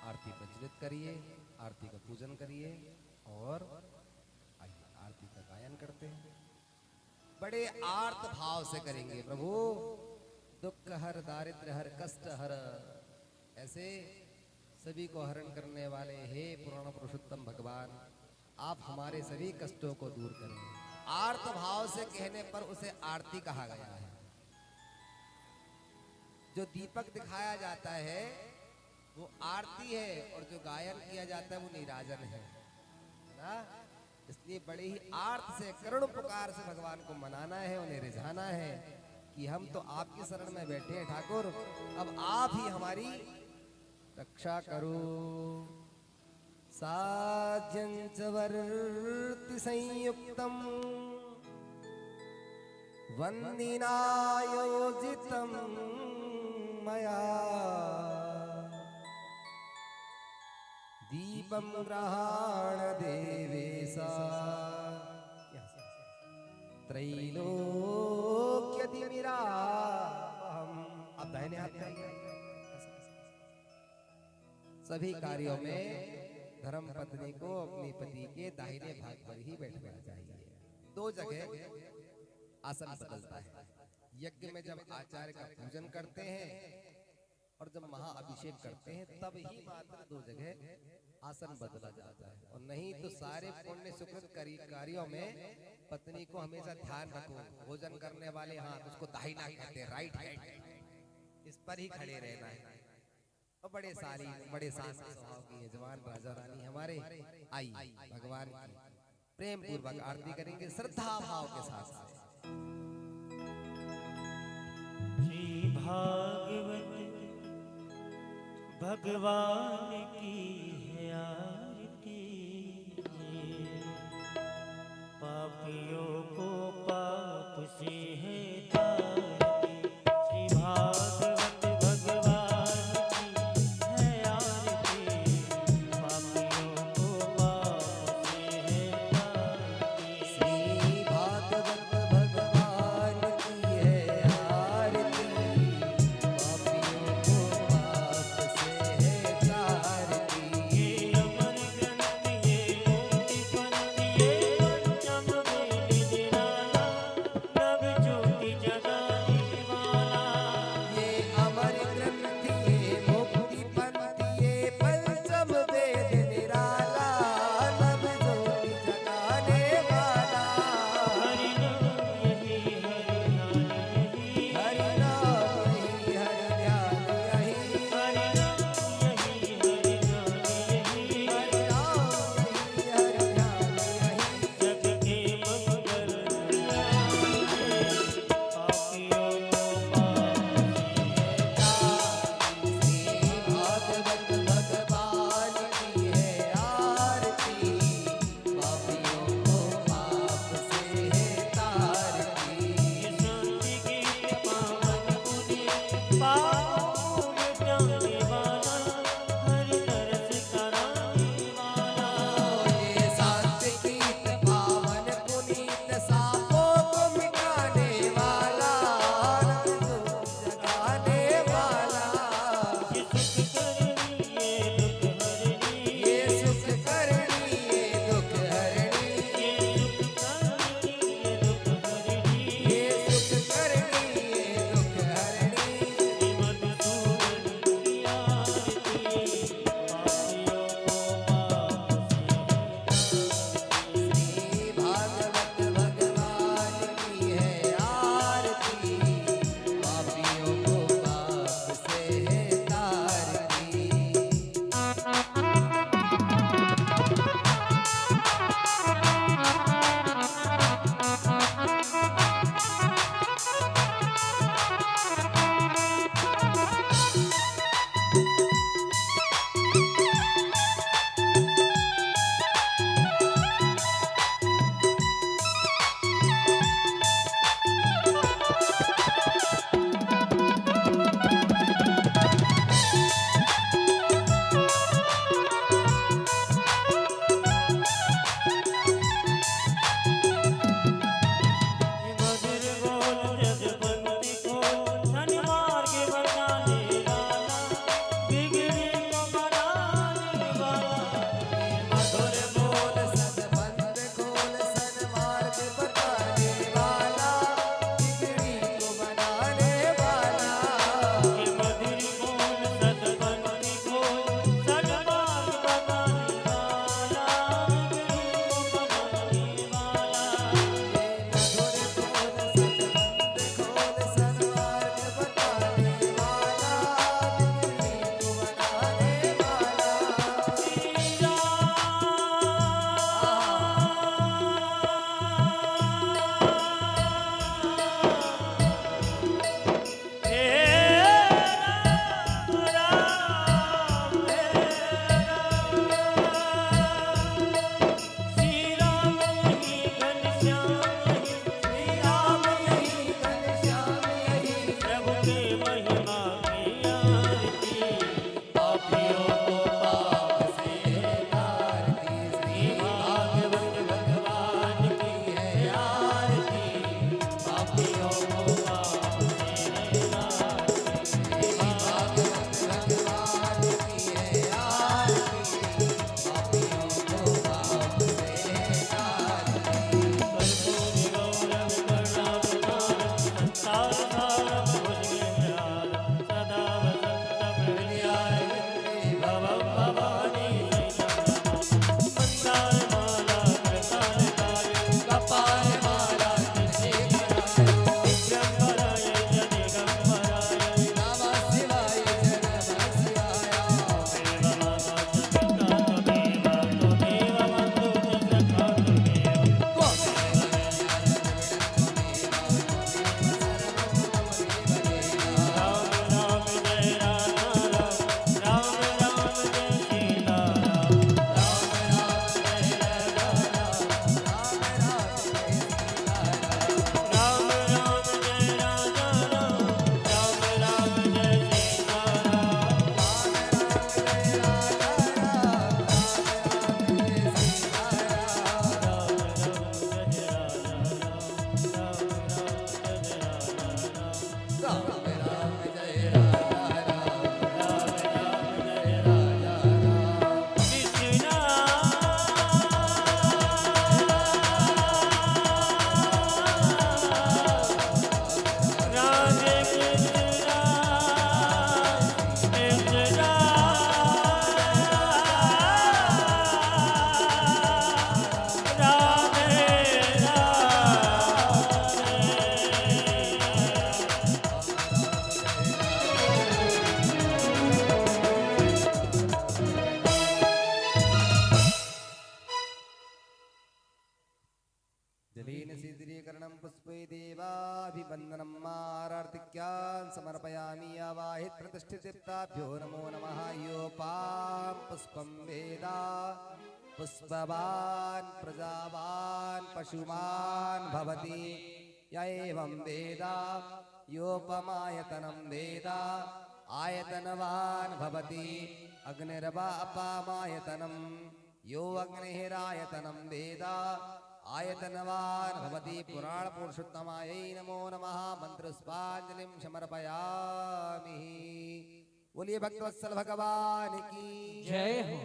A: आरती प्रज्वलित करिए, आरती का पूजन करिए और आइए आरती का गायन करते हैं। बड़े आर्त भाव से करेंगे। प्रभु दुख हर, दारिद्र्य हर, कष्ट हर, ऐसे सभी को हरण करने वाले हे पुराण पुरुषोत्तम भगवान, आप हमारे सभी कष्टों को दूर करें। आर्त भाव से कहने पर उसे आरती कहा गया है। जो दीपक दिखाया जाता है वो आरती है और जो गायन किया जाता है वो नीराजन है ना। इसलिए बड़े ही आर्त से, करुण पुकार से भगवान को मनाना है, उन्हें रिझाना है कि हम तो आपकी शरण में बैठे हैं ठाकुर, अब आप ही हमारी रक्षा करो। साजन च वर्ति संयुक्तम वंदिनायोजितम मया दीपम ग्रहाण देवेशा त्रैलोक्यतिमिरापहम्। अब दाहिने हाथ में सभी कार्यों में धर्म पत्नी को अपनी पति के दाहिने भाग पर ही बैठना चाहिए। दो जगह आसन बदलता है। यज्ञ में जब आचार्य का पूजन करते हैं और जब महाअभिषेक करते हैं तब ही मात्र दो जगह आसन बदला जाता है, और नहीं तो सारे पुण्य सुकृत कार्यों में पत्नी को हमेशा ध्यान रखो। भोजन करने वाले हाथ उसको दाहिना कहते हैं, राइट हैंड, इस पर ही खड़े रहना है। और बड़े शांत स्वभाव की जवान राजा रानी हमारे आई भगवान की प्रेम पूर्वक आरती करेंगे श्रद्धा भाव के साथ।
B: श्री भागवत भगवान की है आरती, पापियों को पाप से है तारती। श्री भागवत भगवान की है आरती, पापियों को पाप से है तारती।
A: श्री भागवत भगवान की है आरती, पापियों को पाप से है तारती।
B: ये अमर ग्रंथ ये मोटी पंथ ये पंचम वेद
A: प्रतिष्ठिताभ्यो नमो नमः। योपां पुष्पं वेदा पुष्पवान् प्रजावान् पशुमान् भवति। य एवं वेद योपमायतनं वेद आयतनवान् भवति। अग्निर्वापामायतनं यो अग्निरायतनं वेद आयतनवान् भवति। पुराण पुरुषोत्तमायै नमो नमः। मंत्रपुष्पांजलिं समर्पयामि। बोलिए भक्तवत्सल भगवान की
B: जय हो,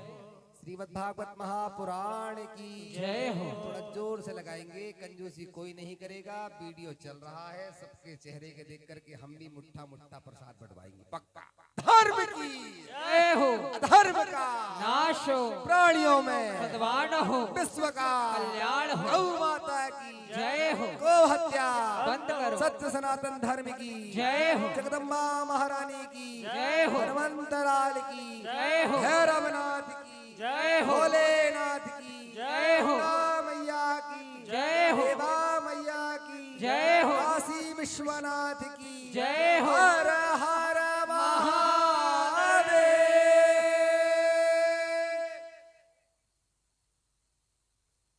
A: श्रीमद्भागवत महापुराण की
B: जय हो।
A: थोड़ा जोर से लगाएंगे, कंजूसी कोई नहीं करेगा। वीडियो चल रहा है, सबके चेहरे के देख करके हम भी मुट्ठा मुट्ठा प्रसाद बंटवाएंगे पक्का। धर्म की
B: जय हो,
A: धर्म का
B: नाश हो,
A: प्राणियों में
B: सद्भावना हो,
A: विश्व का
B: कल्याण हो।
A: गौ माता की
B: जय हो,
A: गो हत्या
B: बंद करो।
A: सत्य सनातन धर्म की
B: जय हो,
A: जगदम्बा महारानी की
B: जय हो,
A: हनुमंतलाल की
B: जय हो,
A: भैरवनाथ की
B: जय हो,
A: भोलेनाथ की
B: जय हो,
A: दुर्गा मैया की
B: जय हो,
A: देवा मैया की
B: जय हो,
A: काशी विश्वनाथ की
B: जय हो।
A: हर हर महादेव।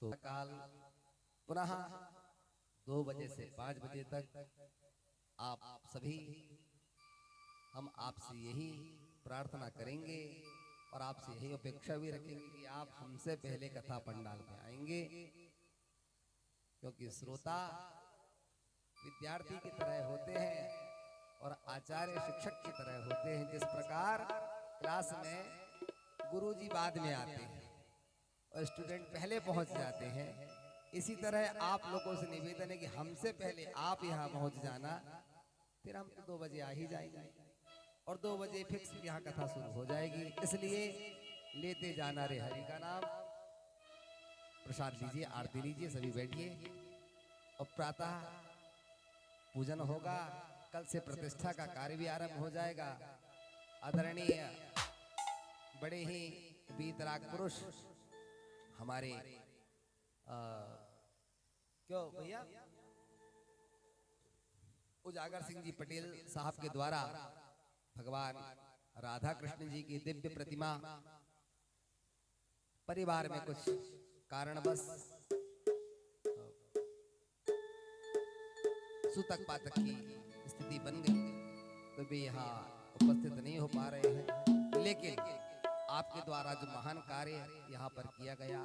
A: तो काल पुनः 2 बजे से 5 बजे तक आप सभी हम आपसे यही प्रार्थना करेंगे और आपसे यही अपेक्षा भी रखेंगे कि आप हमसे पहले कथा पंडाल में आएंगे, क्योंकि श्रोता विद्यार्थी की तरह होते हैं और आचार्य शिक्षक की तरह होते हैं। जिस प्रकार क्लास में गुरुजी बाद में आते हैं और स्टूडेंट पहले पहुंच जाते हैं, इसी तरह आप लोगों से निवेदन है कि हमसे पहले आप यहाँ पहुंच जाना। फिर हम 2 बजे आ ही जाएंगे और 2 बजे फिक्स यहाँ कथा शुरू हो जाएगी। इसलिए लेते जाना रे हरि का नाम। प्रसाद लीजिए, आरती लीजिए, सभी बैठिए और प्रातः पूजन होगा। कल से प्रतिष्ठा का कार्य भी आरंभ हो जाएगा। आदरणीय बड़े ही वीतराग पुरुष हमारे क्यों भैया उजागर सिंह जी पटेल साहब के द्वारा भगवान राधा कृष्ण जी की दिव्य प्रतिमा परिवार में कुछ कारणवश सूतक पातक की स्थिति बन गई, तो वे यहाँ उपस्थित नहीं हो पा रहे हैं। लेकिन आपके द्वारा जो महान कार्य यहाँ पर किया गया,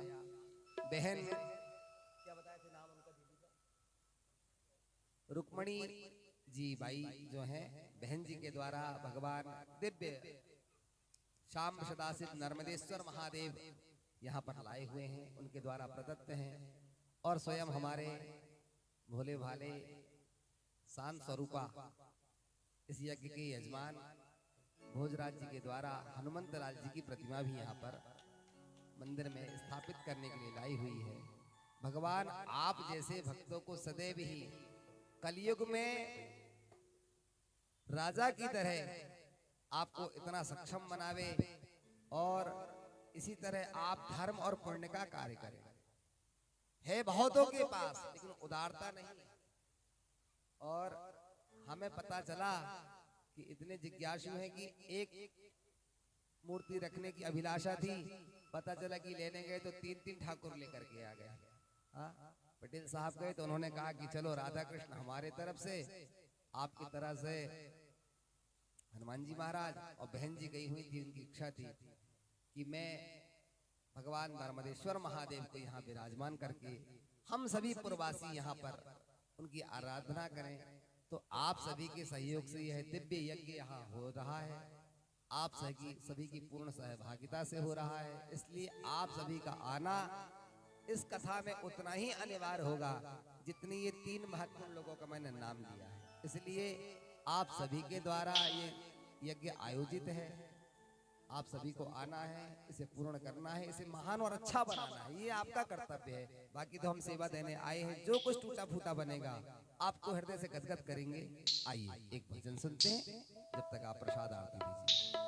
A: बहन क्या बताया थे नाम उनका, दीदी का रुक्मणी जी बाई जो हैं, बहन जी के द्वारा भगवान दिव्य शाम सदाशिव नर्मदेश्वर महादेव यहाँ पर लाए हुए हैं, उनके द्वारा प्रदत्त हैं। और स्वयं हमारे भोले भाले शांत स्वरूपा इस यज्ञ के यजमान भोजराज जी के द्वारा हनुमंत लाल जी की प्रतिमा भी यहाँ पर मंदिर में स्थापित करने के लिए लाई हुई है। भगवान आप जैसे भक्तों को सदैव ही कलयुग में राजा की तरह आपको इतना सक्षम बनावे और इसी तरह आप धर्म और पुण्य का कार्य करें। है बहुतों के पास लेकिन उदारता नहीं, और हमें पता चला कि इतने जिज्ञासु हैं कि एक मूर्ति रखने की अभिलाषा थी, पता चला कि लेने गए तो 3-3 ठाकुर लेकर के आ गए। पटेल साहब गए तो उन्होंने कहा कि चलो राधा कृष्ण हमारे तरफ से, आपकी तरह से हनुमान जी महाराज, और बहन जी गई हुई थी, उनकी इच्छा थी कि मैं भगवान नर्मदेश्वर महादेव को यहाँ विराजमान करके हम सभी पुरवासी यहाँ पर उनकी आराधना करें। तो आप सभी के सहयोग से यह दिव्य यज्ञ यहाँ हो रहा है, आप सभी की पूर्ण सहभागिता से हो रहा है। इसलिए आप सभी का आना इस कथा में उतना ही अनिवार्य होगा जितनी ये 3 महत्वपूर्ण लोगों का मैंने नाम लिया है। इसलिए आप सभी के द्वारा ये यज्ञ आयोजित है, आप सभी को आना है, इसे पूर्ण करना है, इसे महान और अच्छा बनाना है, ये आपका कर्तव्य है। बाकी तो हम सेवा देने आए हैं, जो कुछ टूटा फूटा बनेगा आपको हृदय से गदगद करेंगे। आइए एक भजन सुनते हैं, जब तक आप प्रसाद आरती दीजिए।